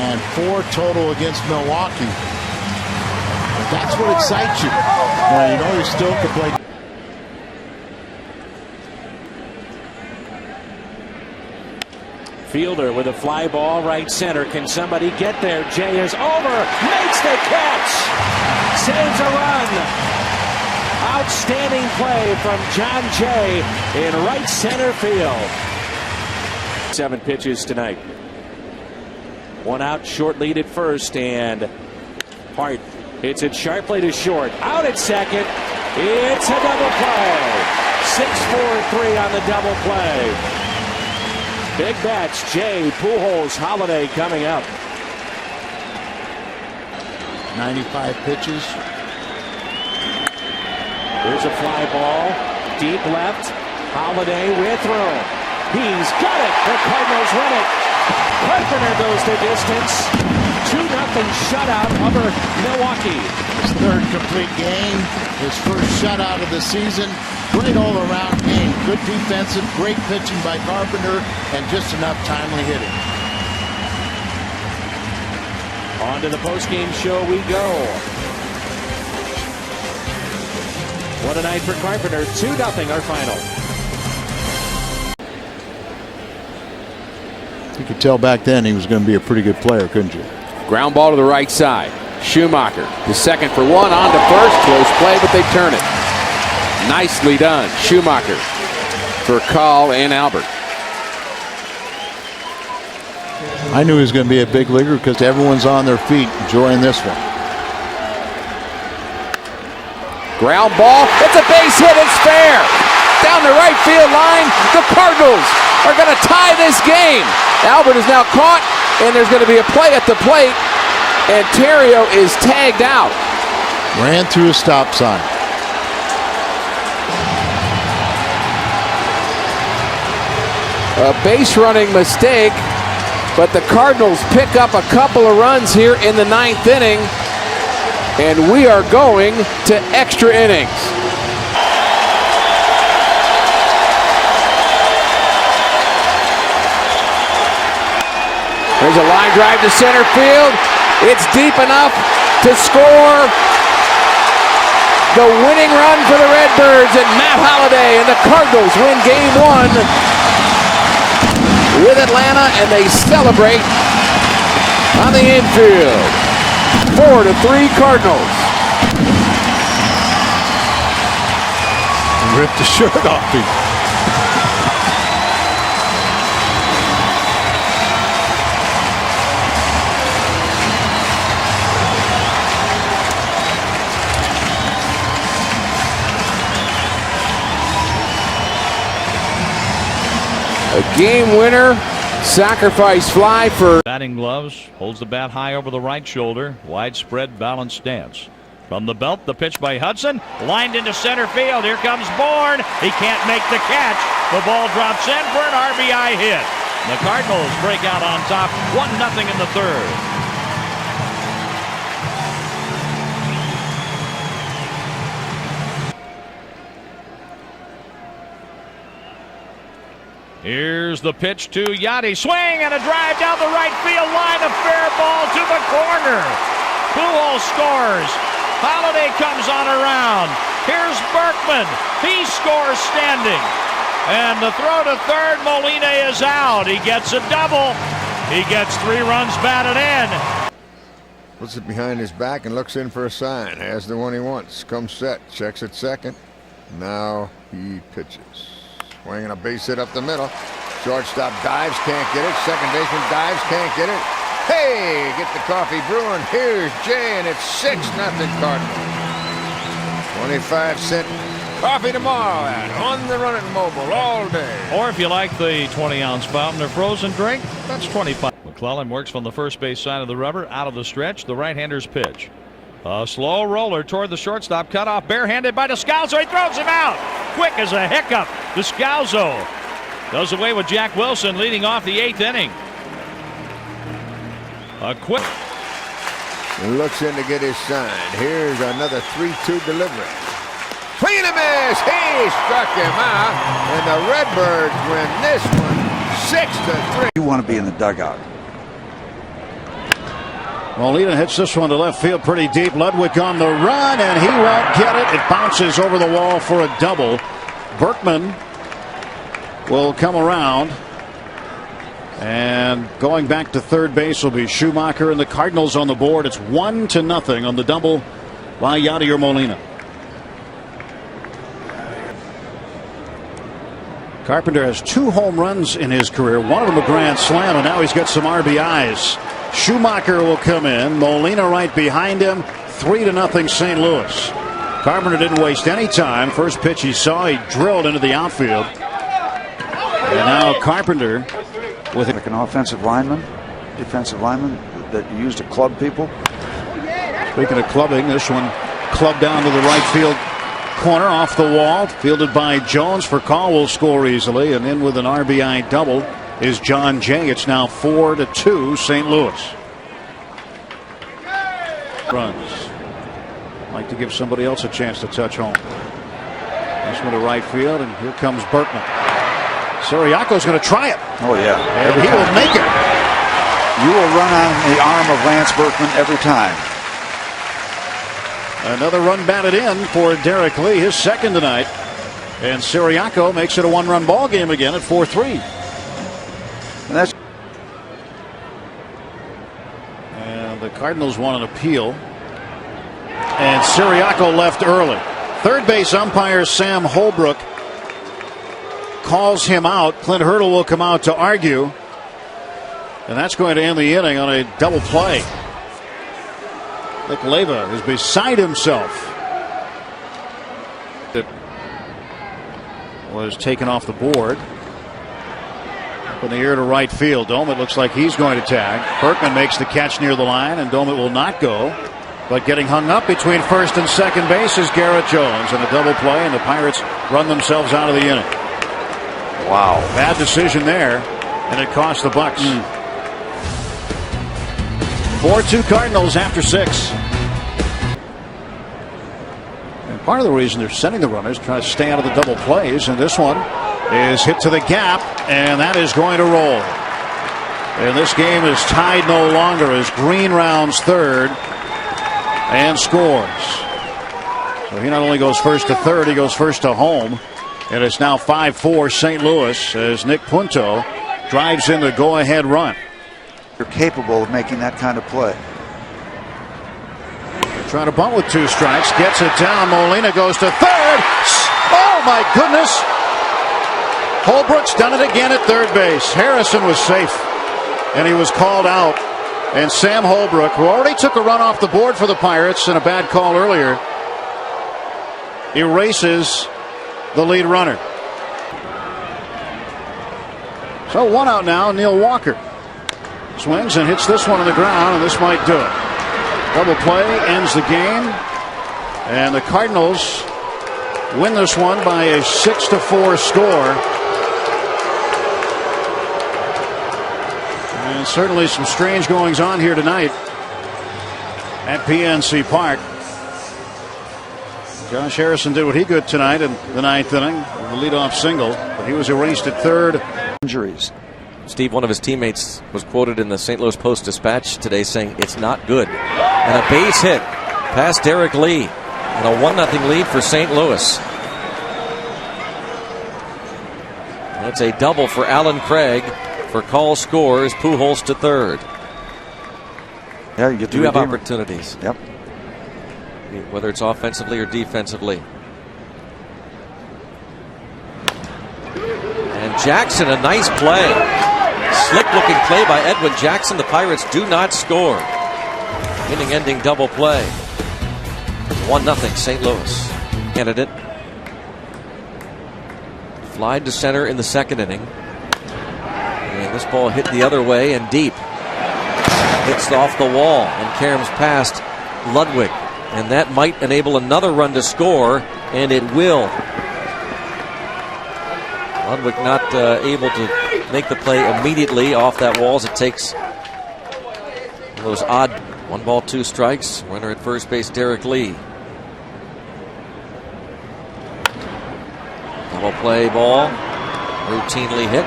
Speaker 1: and 4 total against Milwaukee. But that's what excites you. You know you still can play.
Speaker 14: Fielder with a fly ball right center. Can somebody get there? Jay is over. Makes the catch. Saves a run. Outstanding play from John Jay in right center field. 7 pitches tonight. 1 out, short lead at first, and Hart hits it sharply to short. Out at second. It's a double play. 6-4-3 on the double play. Big bats, Jay, Pujols, Holiday coming up.
Speaker 1: 95 pitches.
Speaker 14: Here's a fly ball, deep left. Holiday with room. He's got it. The Cardinals win it. Carpenter goes the distance. 2-0 shutout over Milwaukee.
Speaker 1: His 3rd complete game. His 1st shutout of the season. Great all-around game. Good defensive, great pitching by Carpenter, and just enough timely hitting.
Speaker 14: On to the postgame show we go. What a night for Carpenter. 2-0 our final.
Speaker 1: You could tell back then he was going to be a pretty good player, couldn't you?
Speaker 2: Ground ball to the right side. Schumacher, the second for 1, on to first. Close play, but they turn it. Nicely done. Schumacher for Call and Albert.
Speaker 1: I knew he was going to be a big leaguer because everyone's on their feet enjoying this one.
Speaker 2: Ground ball. It's a base hit. It's fair. Down the right field line. The Cardinals are going to tie this game. Albert is now caught, and there's going to be a play at the plate, and Terrio is tagged out.
Speaker 1: Ran through a stop sign.
Speaker 2: A base running mistake, but the Cardinals pick up a couple of runs here in the 9th inning, and we are going to extra innings. There's a line drive to center field. It's deep enough to score the winning run for the Redbirds, and Matt Holliday and the Cardinals win game 1 with Atlanta, and they celebrate on the infield. 4-3 Cardinals.
Speaker 1: Ripped the shirt off him.
Speaker 2: A game winner, sacrifice fly for
Speaker 15: batting gloves, holds the bat high over the right shoulder, widespread balanced stance. From the belt, the pitch by Hudson, lined into center field. Here comes Bourne. He can't make the catch. The ball drops in for an RBI hit. The Cardinals break out on top, 1-0 in the 3rd. Here's the pitch to Yachty. Swing and a drive down the right field line. A fair ball to the corner. Pujols scores. Holiday comes on around. Here's Berkman. He scores standing. And the throw to third, Molina is out. He gets a double. He gets 3 runs batted in.
Speaker 16: Puts it behind his back and looks in for a sign. Has the one he wants. Comes set. Checks at second. Now he pitches. Swinging a base hit up the middle. Shortstop dives, can't get it. Second baseman dives, can't get it. Hey, get the coffee brewing. Here's Jay, and it's 6-0 Cardinals. 25-cent coffee tomorrow at On the Run at Mobile all day.
Speaker 15: Or if you like the 20-ounce fountain or frozen drink, that's $25. McClellan works from the first base side of the rubber, out of the stretch. The right-hander's pitch. A slow roller toward the shortstop, cut off barehanded by Descalso. He throws him out. Quick as a hiccup. Descalzo does away with Jack Wilson, leading off the 8th inning. A quick.
Speaker 16: Looks in to get his sign. Here's another 3-2 delivery. Swing and a miss. He struck him out, and the Redbirds win this one 6-3.
Speaker 17: You want to be in the dugout.
Speaker 18: Molina hits this one to left field pretty deep. Ludwig on the run, and he won't get it. It bounces over the wall for a double. Berkman will come around. And going back to third base will be Schumacher, and the Cardinals on the board. It's 1-0 on the double by Yadier Molina. Carpenter has 2 home runs in his career, one of them a grand slam, and now he's got some RBIs. Schumacher will come in, Molina right behind him. 3-0 St. Louis. Carpenter didn't waste any time. First pitch he saw, he drilled into the outfield. And now Carpenter with
Speaker 17: like an offensive lineman, defensive lineman that used to club people.
Speaker 18: Speaking of clubbing, this one clubbed down to the right field corner off the wall, fielded by Jones. For call will score easily, and in with an RBI double is John Jay. It's now 4-2 St. Louis. Runs. Like to give somebody else a chance to touch home. This one to right field, and here comes Berkman. Siriaco's going to try it.
Speaker 17: Oh, yeah.
Speaker 18: And he will make it.
Speaker 17: You will run on the arm of Lance Berkman every time.
Speaker 18: Another run batted in for Derek Lee, his second tonight. And Siriaco makes it a 1-run ball game again at 4-3. And the Cardinals want an appeal. And Siriaco left early. Third base umpire Sam Holbrook calls him out. Clint Hurdle will come out to argue. And that's going to end the inning on a double play. Nick Leyva is beside himself. It was taken off the board. Up in the air to right field. Domet looks like he's going to tag. Berkman makes the catch near the line, and Domet will not go. But getting hung up between first and second base is Garrett Jones. And a double play, and the Pirates run themselves out of the inning.
Speaker 17: Wow.
Speaker 18: Bad decision there, and it cost the Bucks. 4-2 Cardinals after 6. And part of the reason they're sending the runners trying to stay out of the double plays, and this one is hit to the gap, and that is going to roll. And this game is tied no longer as Green rounds third and scores. So he not only goes first to third, he goes first to home. And it's now 5-4 St. Louis as Nick Punto drives in the go-ahead run.
Speaker 17: You're capable of making that kind of play.
Speaker 18: They're trying to bunt with 2 strikes. Gets it down. Molina goes to third. Oh, my goodness. Holbrook's done it again at third base. Harrison was safe, and he was called out. And Sam Holbrook, who already took a run off the board for the Pirates in a bad call earlier, erases the lead runner. So 1 out now. Neil Walker swings and hits this one on the ground, and this might do it. Double play ends the game, and the Cardinals win this one by a 6-4 score. And certainly some strange goings on here tonight at PNC Park. Josh Harrison did what he could tonight in the 9th inning, the leadoff single, but he was erased at third.
Speaker 17: Injuries.
Speaker 9: Steve, one of his teammates, was quoted in the St. Louis Post-Dispatch today saying it's not good. And a base hit past Derek Lee, and a 1-0 lead for St. Louis. That's a double for Alan Craig. For call scores, Pujols to third.
Speaker 17: Yeah, you get
Speaker 9: do have opportunities.
Speaker 17: Yep.
Speaker 9: Whether it's offensively or defensively. And Jackson, a nice play. Slick looking play by Edwin Jackson. The Pirates do not score. Inning-ending double play. 1-0 St. Louis. Candidate. Flied to center in the second inning. And this ball hit the other way and deep. Hits off the wall and caroms past Ludwig. And that might enable another run to score, and it will. Ludwig not able to make the play immediately off that wall as it takes those odd 1 ball, 2 strikes. Runner at first base, Derek Lee. Double play ball, routinely hit.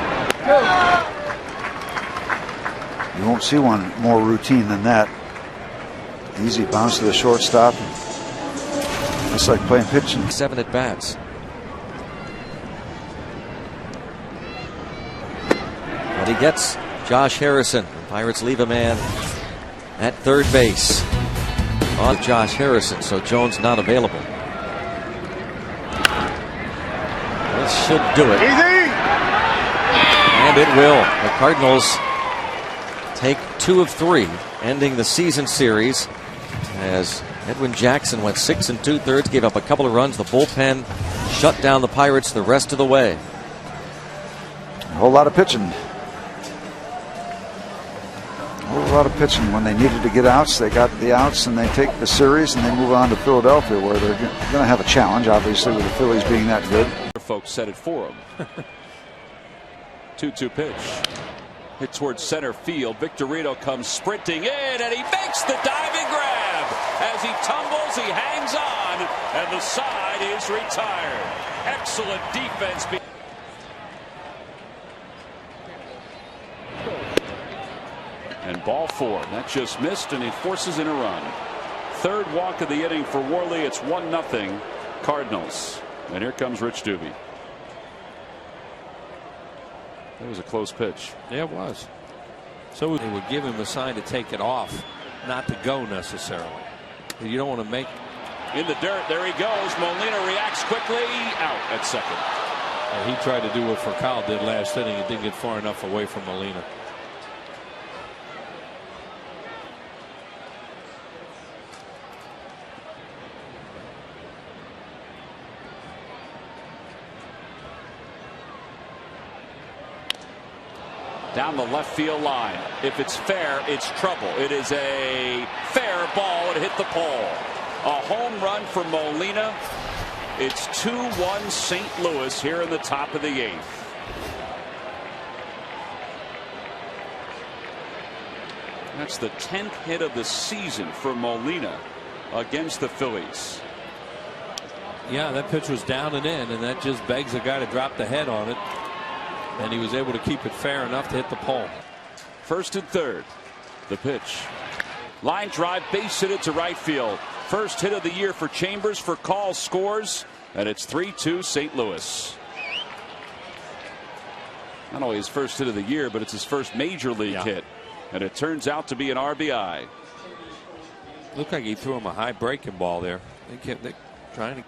Speaker 17: You won't see one more routine than that. Easy bounce to the shortstop. It's like playing pitching.
Speaker 9: 7 at bats. But he gets Josh Harrison. The Pirates leave a man at third base on Josh Harrison, so Jones not available. This should do it.
Speaker 12: Easy.
Speaker 9: And it will. The Cardinals take 2 of 3, ending the season series as Edwin Jackson went 6 2/3, gave up a couple of runs. The bullpen shut down the Pirates the rest of the way.
Speaker 17: A whole lot of pitching. A whole lot of pitching. When they needed to get outs, they got the outs, and they take the series, and they move on to Philadelphia, where they're going to have a challenge, obviously, with the Phillies being that good.
Speaker 19: Folks said it for them. 2-2 pitch. Hit towards center field. Victorino comes sprinting in, and he makes the diving grab. As he tumbles, he hangs on, and the side is retired. Excellent defense. And ball 4. That just missed, and he forces in a run. Third walk of the inning for Worley. It's 1-0 Cardinals. And here comes Rich Doobie. That was a close pitch.
Speaker 11: Yeah, it was. So they would give him a sign to take it off, not to go necessarily. You don't want to make.
Speaker 19: In the dirt, there he goes. Molina reacts quickly, out at second.
Speaker 11: And he tried to do what Furcal did last inning. He didn't get far enough away from Molina.
Speaker 19: Down the left field line. If it's fair, it's trouble. It is a fair ball. It hit the pole. A home run for Molina. It's 2-1 St. Louis here in the top of the 8th. That's the 10th hit of the season for Molina against the Phillies.
Speaker 11: Yeah, that pitch was down and in, and that just begs a guy to drop the head on it. And he was able to keep it fair enough to hit the pole.
Speaker 19: First and third. The pitch. Line drive, base hit it to right field. First hit of the year for Chambers. For Call scores, and it's 3-2 St. Louis. Not only his first hit of the year, but it's his first major league hit. And it turns out to be an RBI.
Speaker 11: Looked like he threw him a high breaking ball there. They trying to.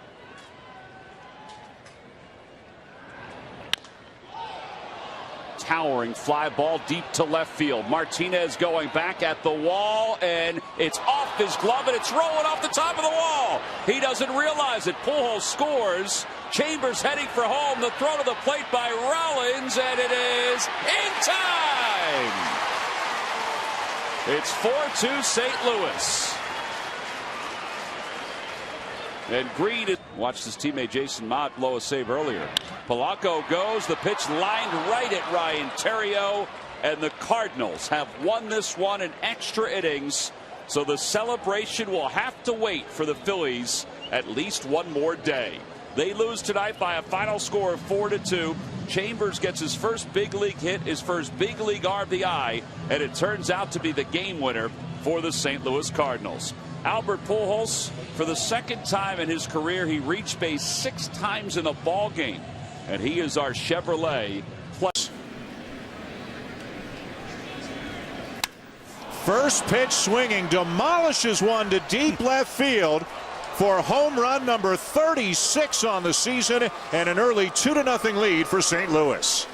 Speaker 19: Towering fly ball deep to left field. Martinez going back at the wall, and it's off his glove, and it's rolling off the top of the wall. He doesn't realize it. Pujols scores. Chambers heading for home. The throw to the plate by Rollins, and it is in time. It's 4-2 St. Louis. And Green watched his teammate Jason Mott blow a save earlier. Polanco goes. The pitch lined right at Ryan Theriot. And the Cardinals have won this one in extra innings. So the celebration will have to wait for the Phillies at least one more day. They lose tonight by a final score of 4-2. Chambers gets his first big league hit, his first big league RBI. And it turns out to be the game winner for the St. Louis Cardinals. Albert Pujols, for the second time in his career, he reached base 6 times in a ball game, and he is our Chevrolet plus.
Speaker 13: First pitch swinging, demolishes one to deep left field for home run number 36 on the season, and an early 2-0 lead for St. Louis.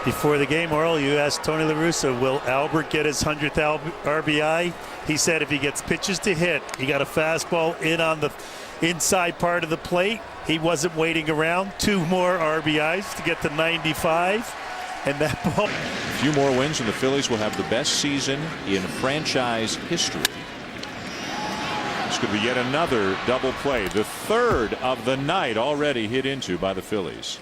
Speaker 8: Before the game, Earl, you asked Tony La Russa, will Albert get his 100th RBI? He said if he gets pitches to hit, he got a fastball in on the inside part of the plate. He wasn't waiting around. 2 more RBIs to get to 95. And that ball.
Speaker 7: A few more wins, and the Phillies will have the best season in franchise history. This could be yet another double play, the third of the night already hit into by the Phillies.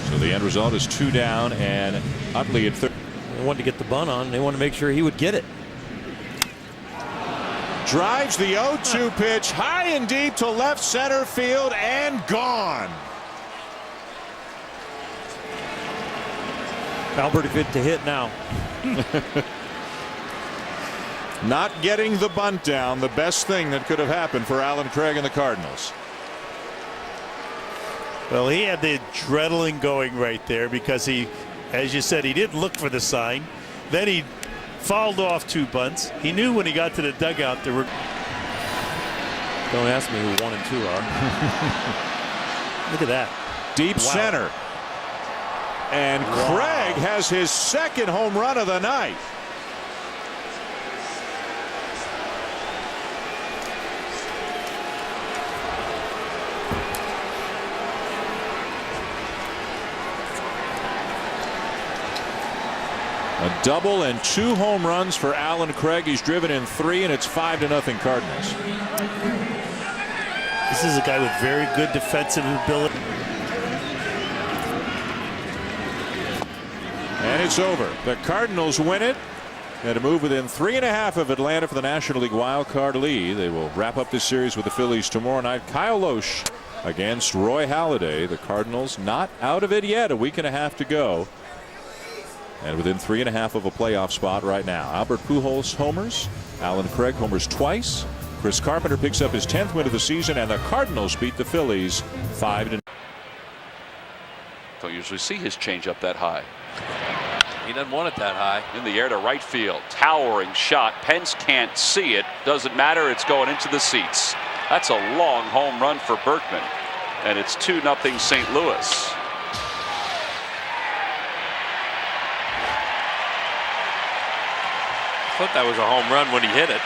Speaker 7: So the end result is 2 down and Utley at third.
Speaker 6: They wanted to get the bunt on. They wanted to make sure he would get it.
Speaker 7: Drives the 0-2 pitch high and deep to left center field and gone.
Speaker 6: Albert good to hit now.
Speaker 7: Not getting the bunt down, the best thing that could have happened for Alan Craig and the Cardinals.
Speaker 8: Well, he had the adrenaline going right there because he, as you said, he didn't look for the sign. Then he fouled off 2 bunts. He knew when he got to the dugout there were.
Speaker 6: Don't ask me who 1 and 2 are.
Speaker 8: Look at that.
Speaker 7: Deep center. And Craig has his second home run of the night. A double and 2 home runs for Alan Craig. He's driven in 3, and it's 5-0 Cardinals.
Speaker 8: This is a guy with very good defensive ability.
Speaker 7: And it's over. The Cardinals win it and to move within 3.5 of Atlanta for the National League wild card lead. They will wrap up this series with the Phillies tomorrow night. Kyle Loesch against Roy Halladay. The Cardinals not out of it yet. A week and a half to go. And within 3.5 of a playoff spot right now. Albert Pujols homers. Alan Craig homers twice. Chris Carpenter picks up his 10th win of the season, and the Cardinals beat the Phillies 5-0.
Speaker 19: Don't usually see his changeup that high.
Speaker 5: He doesn't want it that high.
Speaker 19: In the air to right field. Towering shot. Pence can't see it. Doesn't matter. It's going into the seats. That's a long home run for Berkman. And it's 2-0 St. Louis.
Speaker 5: I thought that was a home run when he hit it.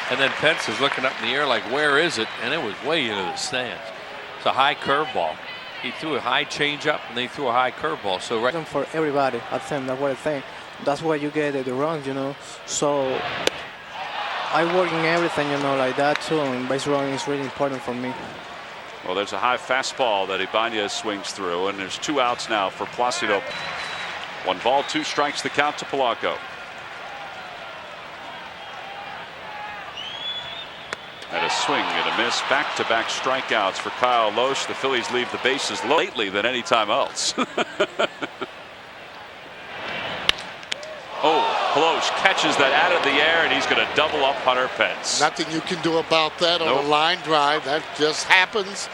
Speaker 5: And then Pence is looking up in the air like, where is it? And it was way into the stands. It's a high curveball. He threw a high changeup and they threw a high curveball. So right
Speaker 20: for everybody, I think that's what I think. That's why you get the runs, you know. So I work in everything, you know, like that too. And base running is really important for me.
Speaker 19: Well, there's a high fastball that Ibanez swings through, and there's 2 outs now for Placido. 1 ball, 2 strikes, the count to Polanco. And a swing and a miss. Back-to-back strikeouts for Kyle Loesch. The Phillies leave the bases lately than any time else. Oh, Loesch catches that out of the air, and he's going to double up Hunter Pence.
Speaker 21: Nothing you can do about that on a line drive. That just happens.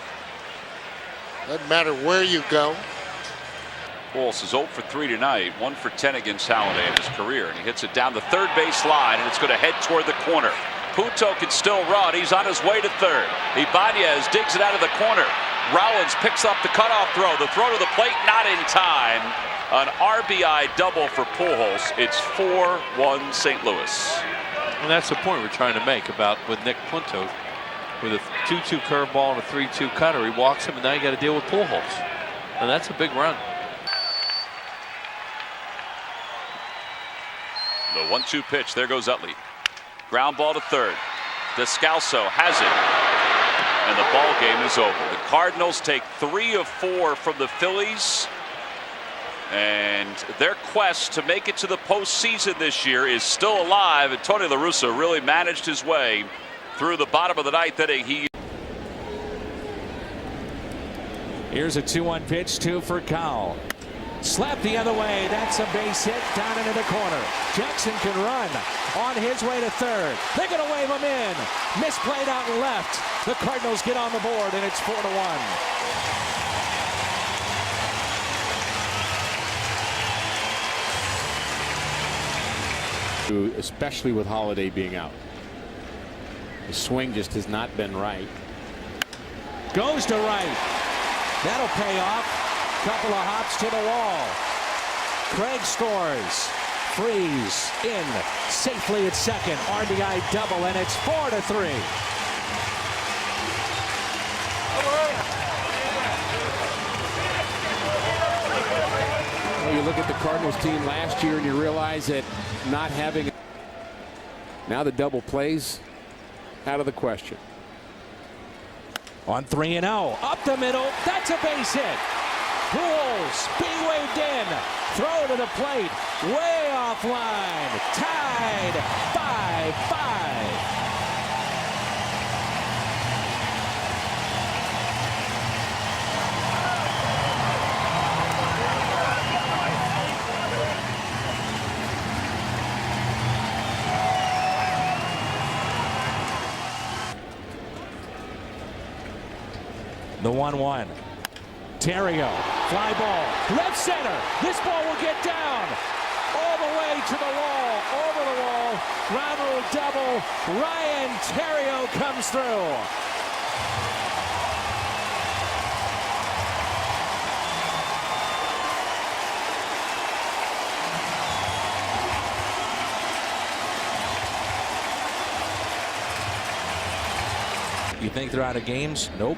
Speaker 21: Doesn't matter where you go.
Speaker 19: Pujols is 0 for 3 tonight, 1 for 10 against Halladay in his career, and he hits it down the third base line, and it's going to head toward the corner. Puto can still run. He's on his way to third. Ibanez digs it out of the corner. Rollins picks up the cutoff throw. The throw to the plate, not in time. An RBI double for Pujols. It's 4-1 St. Louis.
Speaker 5: And that's the point we're trying to make about with Nick Punto. With a 2-2 curveball and a 3-2 cutter, he walks him, and now you got to deal with Pujols. And that's a big run.
Speaker 19: The 1-2 pitch. There goes Utley. Ground ball to third. Descalso has it. And the ball game is over. The Cardinals take 3 of 4 from the Phillies. And their quest to make it to the postseason this year is still alive. And Tony La Russa really managed his way through the bottom of the 9th inning.
Speaker 3: Here's a 2-1 pitch, 2 for Cowell. Slapped the other way. That's a base hit down into the corner. Jackson can run on his way to third. They're going to wave him in. Misplayed out and left. The Cardinals get on the board, and it's 4-1.
Speaker 22: Especially with Halladay being out. The swing just has not been right.
Speaker 3: Goes to right. That'll pay off. Couple of hops to the wall. Craig scores. Freeze in safely at second. RBI double, and it's 4-3.
Speaker 22: Well, you look at the Cardinals team last year and you realize that not having now the double plays out of the question.
Speaker 3: On 3-0, up the middle, that's a base hit. Pujols being waved in, throw to the plate, way offline, tied 5-5. The 1-1. Terrio, fly ball, left center. This ball will get down all the way to the wall, over the wall. Ground rule double. Ryan Terrio comes through.
Speaker 9: You think they're out of games? Nope.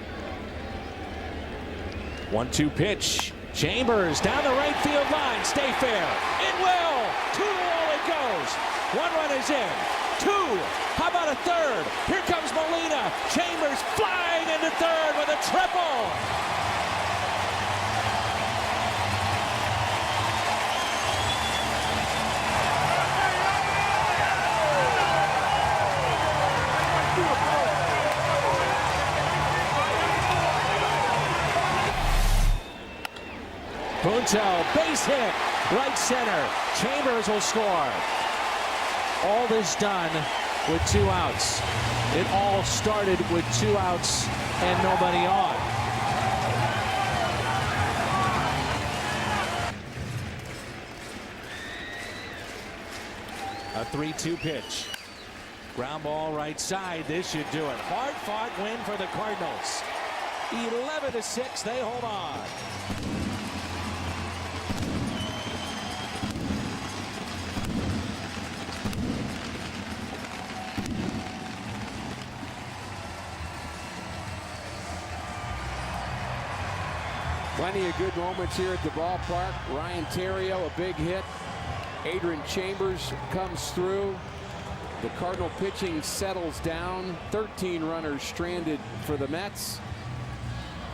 Speaker 3: 1-2 pitch. Chambers down the right field line. Stay fair. It will. 2 to all it goes. 1 run is in. 2. How about a third? Here comes Molina. Chambers flying into third with a triple. Punto, base hit, right center. Chambers will score. All this done with 2 outs. It all started with 2 outs and nobody on. A 3-2 pitch. Ground ball right side. This should do it. Hard-fought win for the Cardinals. 11-6, they hold on.
Speaker 22: Plenty of good moments here at the ballpark. Ryan Terrio, a big hit. Adrian Chambers comes through. The Cardinal pitching settles down. 13 runners stranded for the Mets.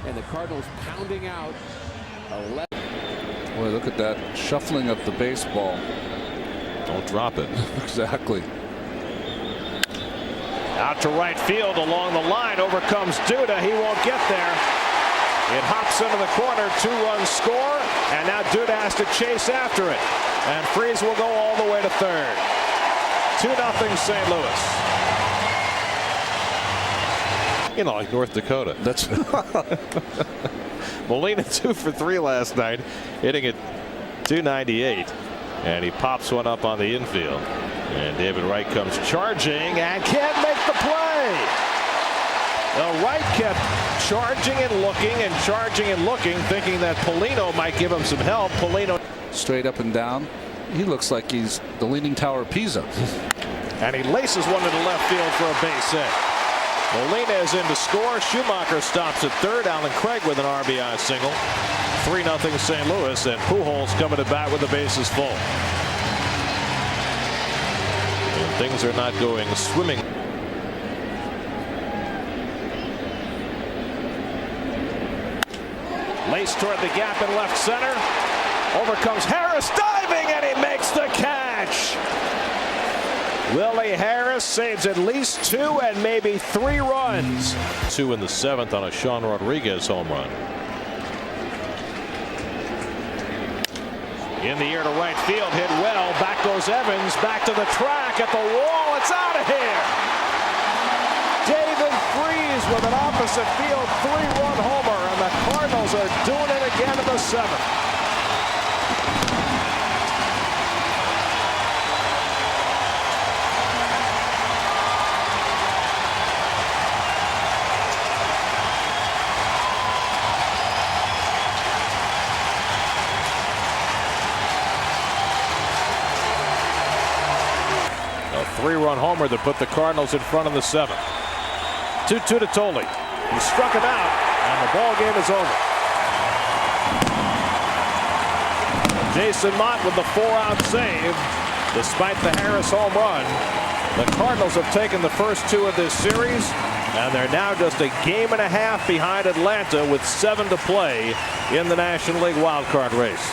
Speaker 22: And the Cardinals pounding out 11.
Speaker 4: Boy, look at that shuffling of the baseball.
Speaker 10: Don't drop it.
Speaker 4: Exactly.
Speaker 11: Out to right field along the line. Over comes Duda. He won't get there. It hops into the corner, 2-run score, and now Duda has to chase after it. And Freese will go all the way to third. 2-0 St. Louis.
Speaker 10: You know, like North Dakota.
Speaker 4: That's
Speaker 10: Molina 2 for 3 last night, hitting at .298, and he pops one up on the infield. And David Wright comes charging and can't make the play. Wright kept charging and looking, thinking that Polino might give him some help. Polino
Speaker 4: straight up and down. He looks like he's the Leaning Tower of Pisa.
Speaker 11: And he laces one into left field for a base hit. Molina is in to score. Schumacher stops at third. Alan Craig with an RBI single. 3-0 St. Louis, and Pujols coming to bat with the bases full. And things are not going swimming. Lace toward the gap in left center. Over comes Harris diving, and he makes the catch. Willie Harris saves at least 2 and maybe 3 runs.
Speaker 10: 2 in the 7th on a Sean Rodriguez home run.
Speaker 11: In the air to right field, hit well. Back goes Evans, back to the track at the wall. It's out of here. David Freese with an opposite field 3-run homer, and the Cardinals are doing it again in the 7th. A 3-run homer that put the Cardinals in front of the 7th. 2-2 to Tolley. He struck him out, and the ball game is over.
Speaker 7: Jason Mott with the 4-out save. Despite the Harris home run, the Cardinals have taken the first 2 of this series, and they're now just a game and a half behind Atlanta with 7 to play in the National League wildcard race.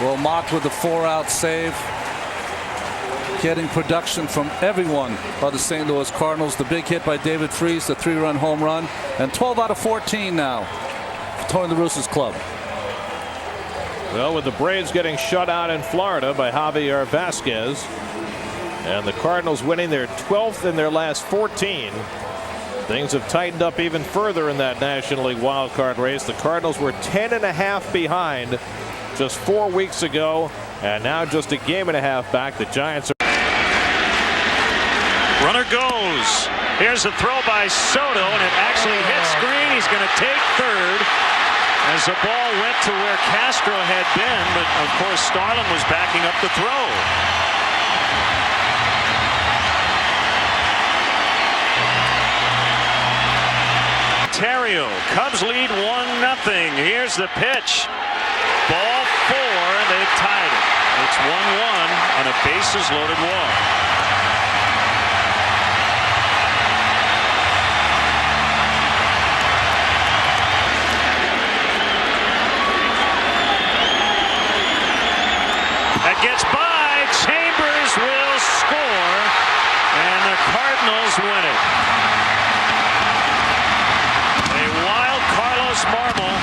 Speaker 4: Well, Mott with the 4-out save. Getting production from everyone by the St. Louis Cardinals. The big hit by David Freese, the 3-run home run, and 12 out of 14 now for Tony La Russa's club.
Speaker 7: Well, with the Braves getting shut out in Florida by Javier Vasquez, and the Cardinals winning their 12th in their last 14, things have tightened up even further in that National League wildcard race. The Cardinals were 10.5 behind just 4 weeks ago, and now just a game and a half back. The Giants are.
Speaker 1: Runner goes. Here's a throw by Soto, and it actually hits Green. He's going to take third as the ball went to where Castro had been, but of course Starlin was backing up the throw. Ontario, Cubs lead 1-0. Here's the pitch. Ball 4, they've tied it. It's 1-1 on a bases-loaded walk. That gets by. Chambers will score, and the Cardinals win it. A wild Carlos Marmol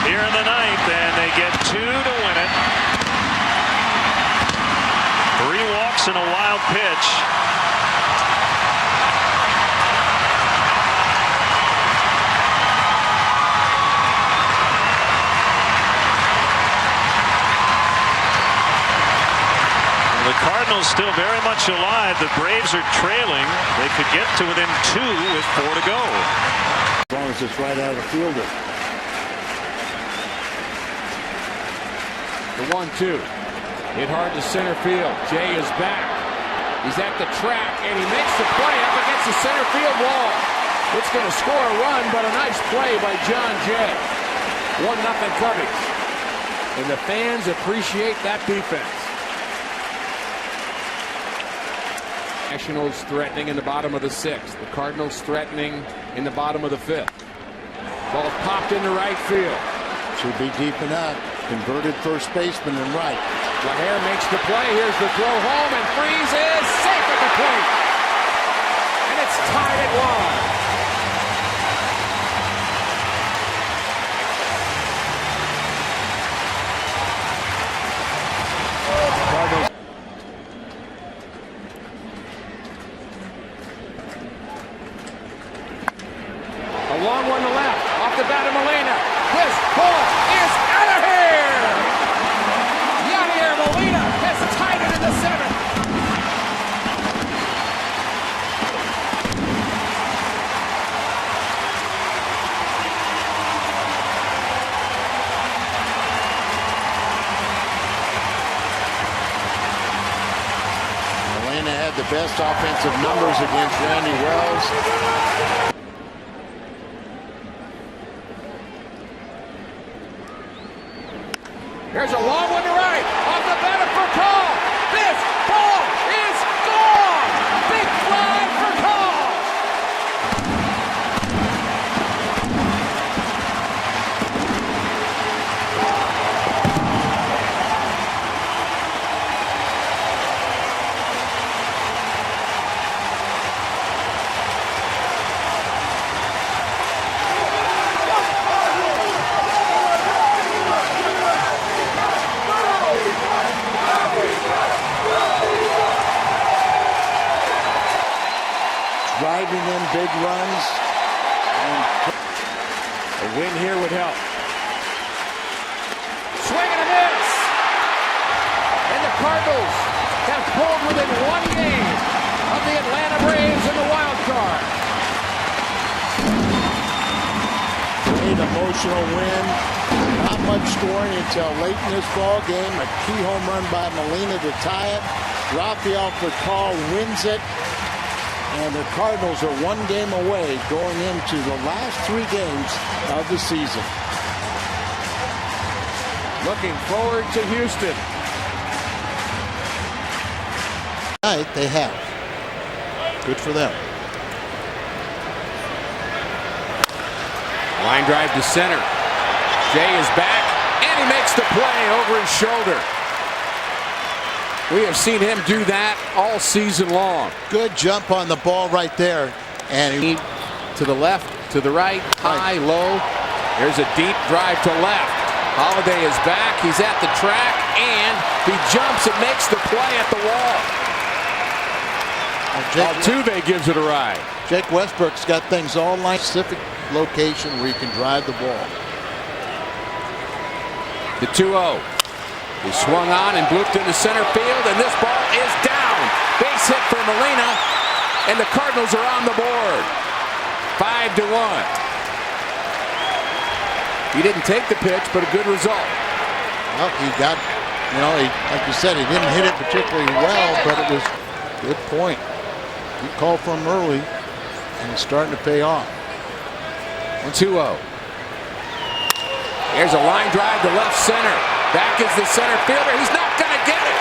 Speaker 1: here in the ninth, and they get 2 to win it. 3 walks and a wild pitch. The Cardinals still very much alive. The Braves are trailing. They could get to within 2 with 4 to go.
Speaker 14: As long as it's right out of the fielder.
Speaker 22: The 1-2. Hit hard to center field. Jay is back. He's at the track, and he makes the play up against the center field wall. It's going to score a run, but a nice play by John Jay. 1-0 Cubbies. And the fans appreciate that defense. Nationals threatening in the bottom of the 6th. The Cardinals threatening in the bottom of the 5th. Ball popped into right field.
Speaker 21: Should be deep enough. Converted first baseman and right.
Speaker 22: LaHair makes the play. Here's the throw home, and Freese is safe at the plate. And it's tied at 1. A long one to left. Off the bat of Molina. This ball is out of here. Yadier Molina has tied it in the 7th.
Speaker 21: Molina had the best offensive numbers against Randy Wells.
Speaker 22: Here's a long one to right. Off the bat of Furcal. This ball is gone. Big fly for Call.
Speaker 21: Driving in big runs.
Speaker 22: A win here would help. Swing and a miss. And the Cardinals have pulled within 1 game of the Atlanta Braves in the wild card.
Speaker 21: Great emotional win. Not much scoring until late in this ball game. A key home run by Molina to tie it. Rafael Furcal wins it. And the Cardinals are 1 game away going into the last 3 games of the season.
Speaker 22: looking forward to Houston.
Speaker 21: They have. Good for them.
Speaker 22: Line drive to center. Jay is back, and he makes the play over his shoulder. We have seen him do that all season long.
Speaker 21: Good jump on the ball right there. And he
Speaker 22: to the left, to the right, high, low. There's a deep drive to left. Holiday is back. He's at the track, and he jumps and makes the play at the wall. Altuve gives it a ride.
Speaker 21: Jake Westbrook's got things all lined specific location where you can drive the ball.
Speaker 22: The 2-0. He swung on and blooped into center field, and this ball is down. Base hit for Molina, and the Cardinals are on the board. 5-1. He didn't take the pitch, but a good result.
Speaker 21: Well, he got, like you said, he didn't hit it particularly well, but it was a good point. He called for him early, and it's starting to pay off.
Speaker 22: 1-2-0. There's a line drive to left center. Back is the center fielder. He's not going to get it.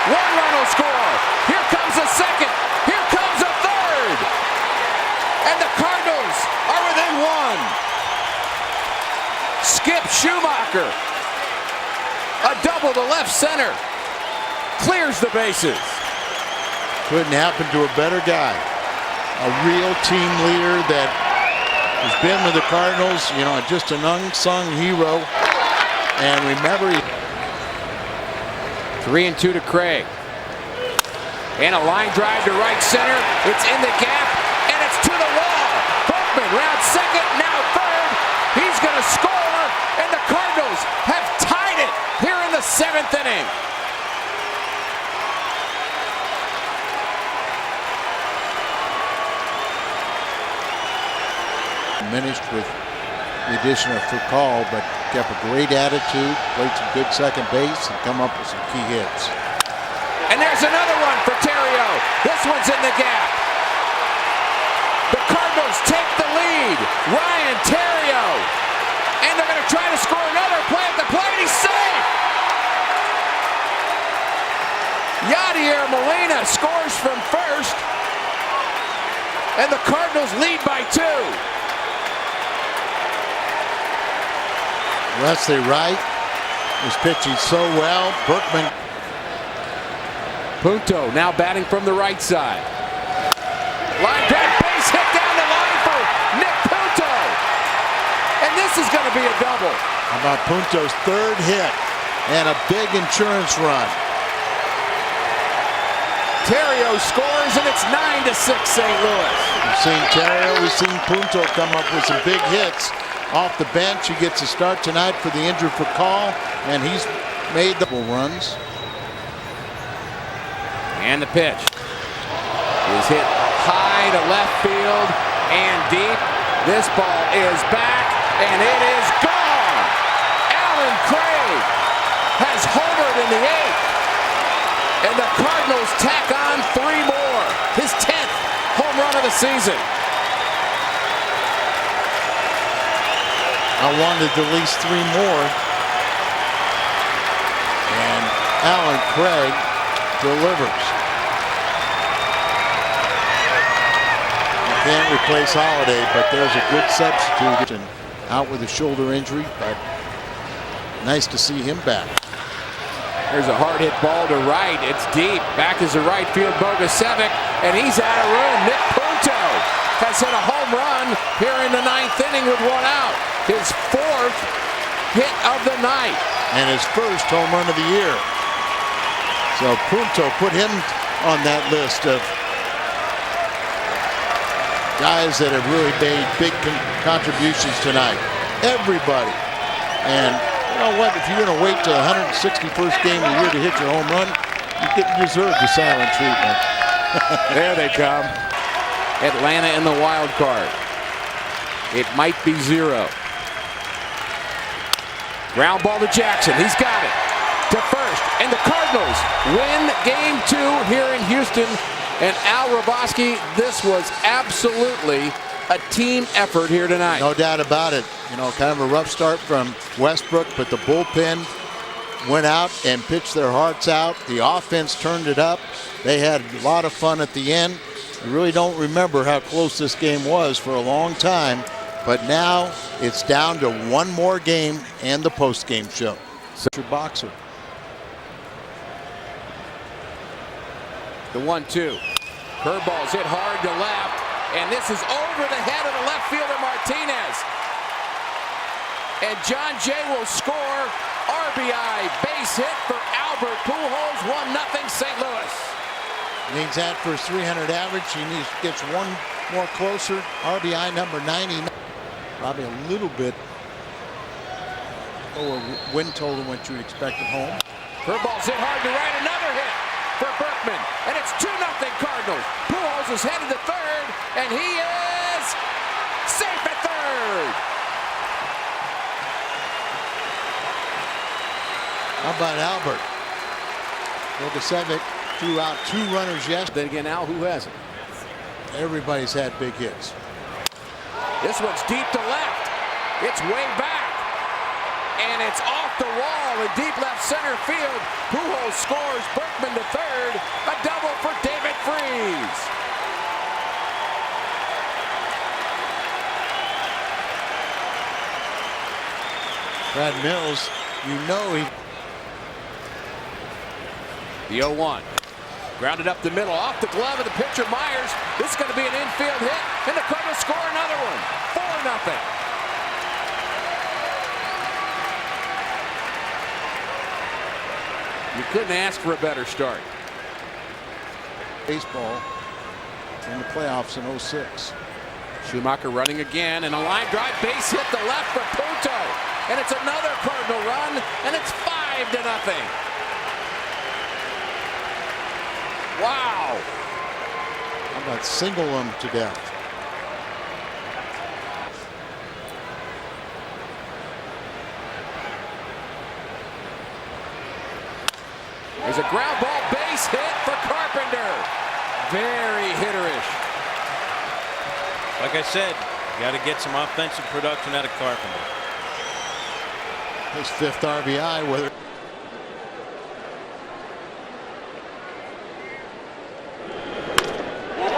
Speaker 22: One run will score. Here comes a second. Here comes a third. And the Cardinals are within one. Skip Schumacher. A double to left center. Clears the bases.
Speaker 21: Couldn't happen to a better guy. A real team leader that has been with the Cardinals, just an unsung hero. And remember,
Speaker 22: 3-2 to Craig. And a line drive to right center. It's in the gap, and it's to the wall. Berkman round second, now third. He's going to score, and the Cardinals have tied it here in the 7th inning.
Speaker 21: Diminished with the addition of Foucault, but kept a great attitude, played some good second base, and come up with some key hits.
Speaker 22: And there's another one for Terrio. This one's in the gap. The Cardinals take the lead. Ryan Terrio. And they're going to try to score another play at the plate. He's safe. Yadier Molina scores from first. And the Cardinals lead by 2.
Speaker 21: Wesley Wright is pitching so well. Berkman.
Speaker 22: Punto now batting from the right side. Line drive, base hit down the line for Nick Punto. And this is going to be a double.
Speaker 21: How about Punto's third hit and a big insurance run.
Speaker 22: Terrio scores, and it's 9-6 St. Louis.
Speaker 21: We've seen Terrio, we've seen Punto come up with some big hits. Off the bench, he gets a start tonight for the injured Foucault, and he's made the runs.
Speaker 22: And the pitch is hit high to left field and deep. This ball is back, and it is gone. Alan Craig has homered in the 8th, and the Cardinals tack on 3 more. His 10th home run of the season.
Speaker 21: I wanted at least 3 more. And Alan Craig delivers. You can't replace Holiday, but there's a good substitute. And out with a shoulder injury, but nice to see him back.
Speaker 22: There's a hard hit ball to right. It's deep. Back is the right field, Bogusevic, and he's out of room. Nick Punto has hit a home run here in the 9th inning with 1 out. His 4th hit of the night.
Speaker 21: And his first home run of the year. So Punto put him on that list of guys that have really made big contributions tonight. Everybody. And you know what? If you're going to wait till 161st game of the year to hit your home run, you deserve the silent treatment.
Speaker 22: There they come. Atlanta in the wild card. It might be 0. Ground ball to Jackson. He's got it to first. And the Cardinals win game 2 here in Houston. And Al Roboski, this was absolutely a team effort here tonight.
Speaker 21: No doubt about it. Kind of a rough start from Westbrook, but the bullpen went out and pitched their hearts out. The offense turned it up. They had a lot of fun at the end. I really don't remember how close this game was for a long time, but now it's down to one more game and the post-game show. Such a boxer.
Speaker 3: The 1-2. Curveball's hit hard to left, and this is over the head of the left fielder Martinez. And John Jay will score. RBI base hit for Albert Pujols. 1-0 St. Louis.
Speaker 21: Needs that for his 300 average. He gets one more closer. RBI number 90. Probably a little bit lower win total than what you would expect at home.
Speaker 3: Curveball's hit hard to right. Another hit for Berkman. And it's 2-0 Cardinals. Pujols is headed to third, and he is safe at third.
Speaker 21: How about Albert? Lokasevic threw out 2 runners yesterday.
Speaker 3: Then again, Al, who hasn't?
Speaker 21: Everybody's had big hits.
Speaker 3: This one's deep to left. It's way back. And it's off the wall in deep left center field. Pujols scores. Berkman to third. A double for David Freese.
Speaker 21: Brad Mills, you know he...
Speaker 3: The 0-1. Grounded up the middle, off the glove of the pitcher Myers. This is going to be an infield hit, and the Cardinals score another one. 4-0. You couldn't ask for a better start.
Speaker 21: Baseball in the playoffs in 06.
Speaker 3: Schumacher running again, and a line drive base hit the left for Punto. And it's another Cardinal run, and it's 5-0. Wow.
Speaker 21: How about single them to death?
Speaker 3: There's a ground ball base hit for Carpenter. Very hitterish.
Speaker 2: Like I said, you got to get some offensive production out of Carpenter.
Speaker 21: His 5th RBI, whether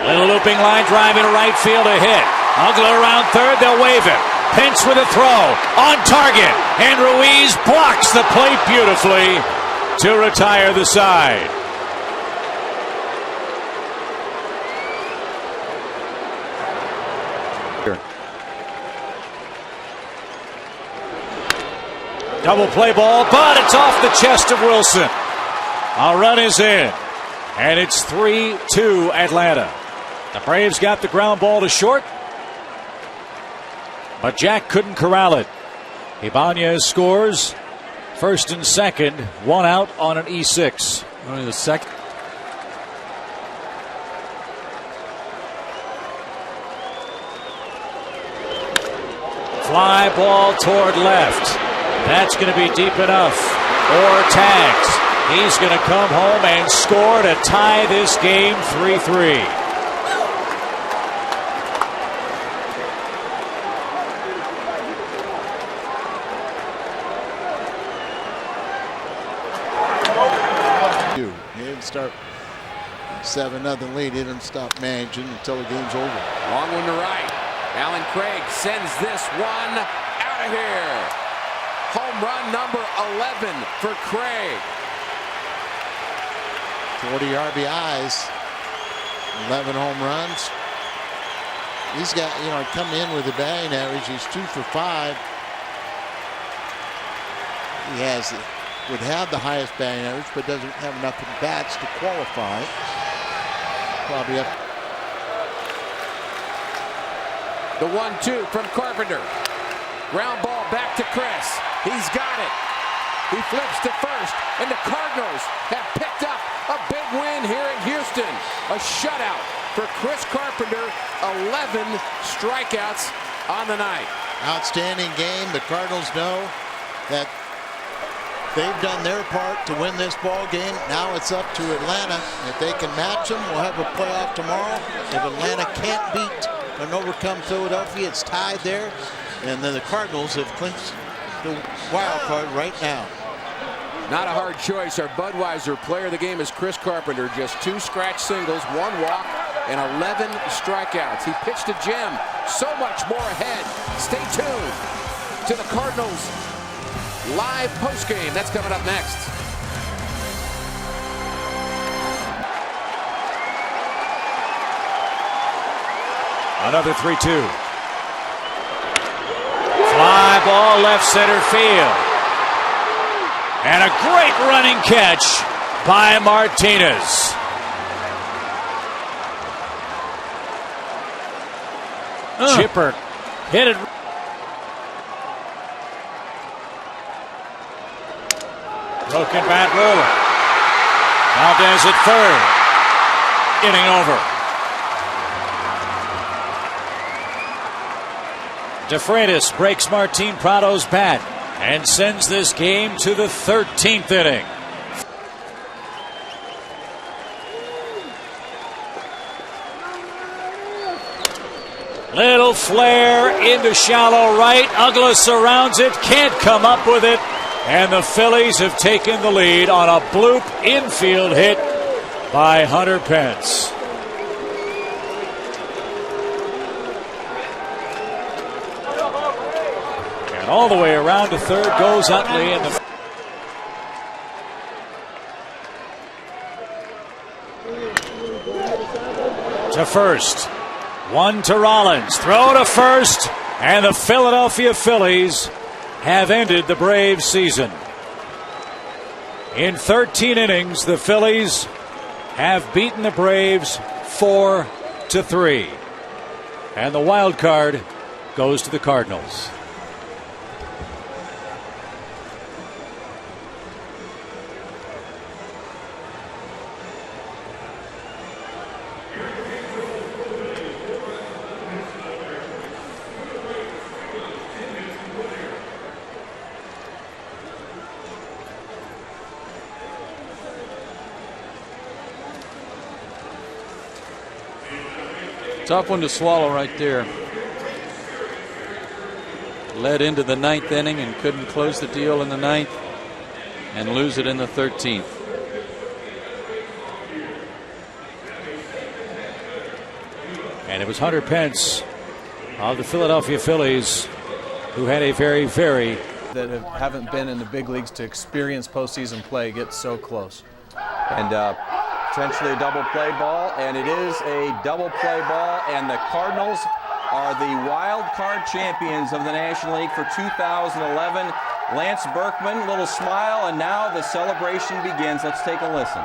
Speaker 1: Little looping line drive into right field, a hit. Ugler around third, they'll wave it. Pinch with a throw, on target, and Ruiz blocks the plate beautifully to retire the side. Double play ball, but it's off the chest of Wilson. A run is in, and it's 3-2 Atlanta. The Braves got the ground ball to short, but Jack couldn't corral it. Ibanez scores. First and second, 1 out on an E6.
Speaker 6: Only the second.
Speaker 1: Fly ball toward left. That's going to be deep enough. Or tags. He's going to come home and score to tie this game 3-3.
Speaker 21: He didn't start 7-0 lead. He didn't stop managing until the game's over.
Speaker 3: Long one to right. Alan Craig sends this one out of here. Home run number 11 for Craig.
Speaker 21: 40 RBIs, 11 home runs. He's got, come in with a batting average. He's 2 for 5. He would have the highest batting average, but doesn't have enough bats to qualify. Probably up.
Speaker 3: The 1-2 from Carpenter. Ground ball back to Chris. He's got it. He flips to first, and the Cardinals have picked up a big win here in Houston. A shutout for Chris Carpenter. 11 strikeouts on the night.
Speaker 21: Outstanding game. The Cardinals know that they've done their part to win this ball game. Now it's up to Atlanta. If they can match them, we'll have a playoff tomorrow. If Atlanta can't beat and overcome Philadelphia, it's tied there. And then the Cardinals have clinched the wild card right now.
Speaker 22: Not a hard choice. Our Budweiser player of the game is Chris Carpenter. Just 2 scratch singles, 1 walk, and 11 strikeouts. He pitched a gem. So much more ahead. Stay tuned to the Cardinals live postgame. That's coming up next.
Speaker 15: Another 3-2. Fly ball left center field. And a great running catch by Martinez. Chipper hit it. Broken bat roller. Valdez at third. Inning over. DeFreitas breaks Martin Prado's bat and sends this game to the 13th inning. Little flare into shallow right. Ugla surrounds it, can't come up with it. And the Phillies have taken the lead on a bloop infield hit by Hunter Pence. And all the way around to third goes Utley. And to first. 1 to Rollins. Throw to first. And the Philadelphia Phillies have ended the Braves season. In 13 innings, the Phillies have beaten the Braves 4-3. And the wild card goes to the Cardinals.
Speaker 4: Tough one to swallow right there. Led into the 9th inning and couldn't close the deal in the 9th and lose it in the 13th.
Speaker 15: And it was Hunter Pence of the Philadelphia Phillies who had a very
Speaker 16: that haven't been in the big leagues to experience postseason play get so close.
Speaker 23: And potentially a double play ball, and it is a double play ball, and the Cardinals are the wild card champions of the National League for 2011. Lance Berkman, little smile, and now the celebration begins. Let's take a listen.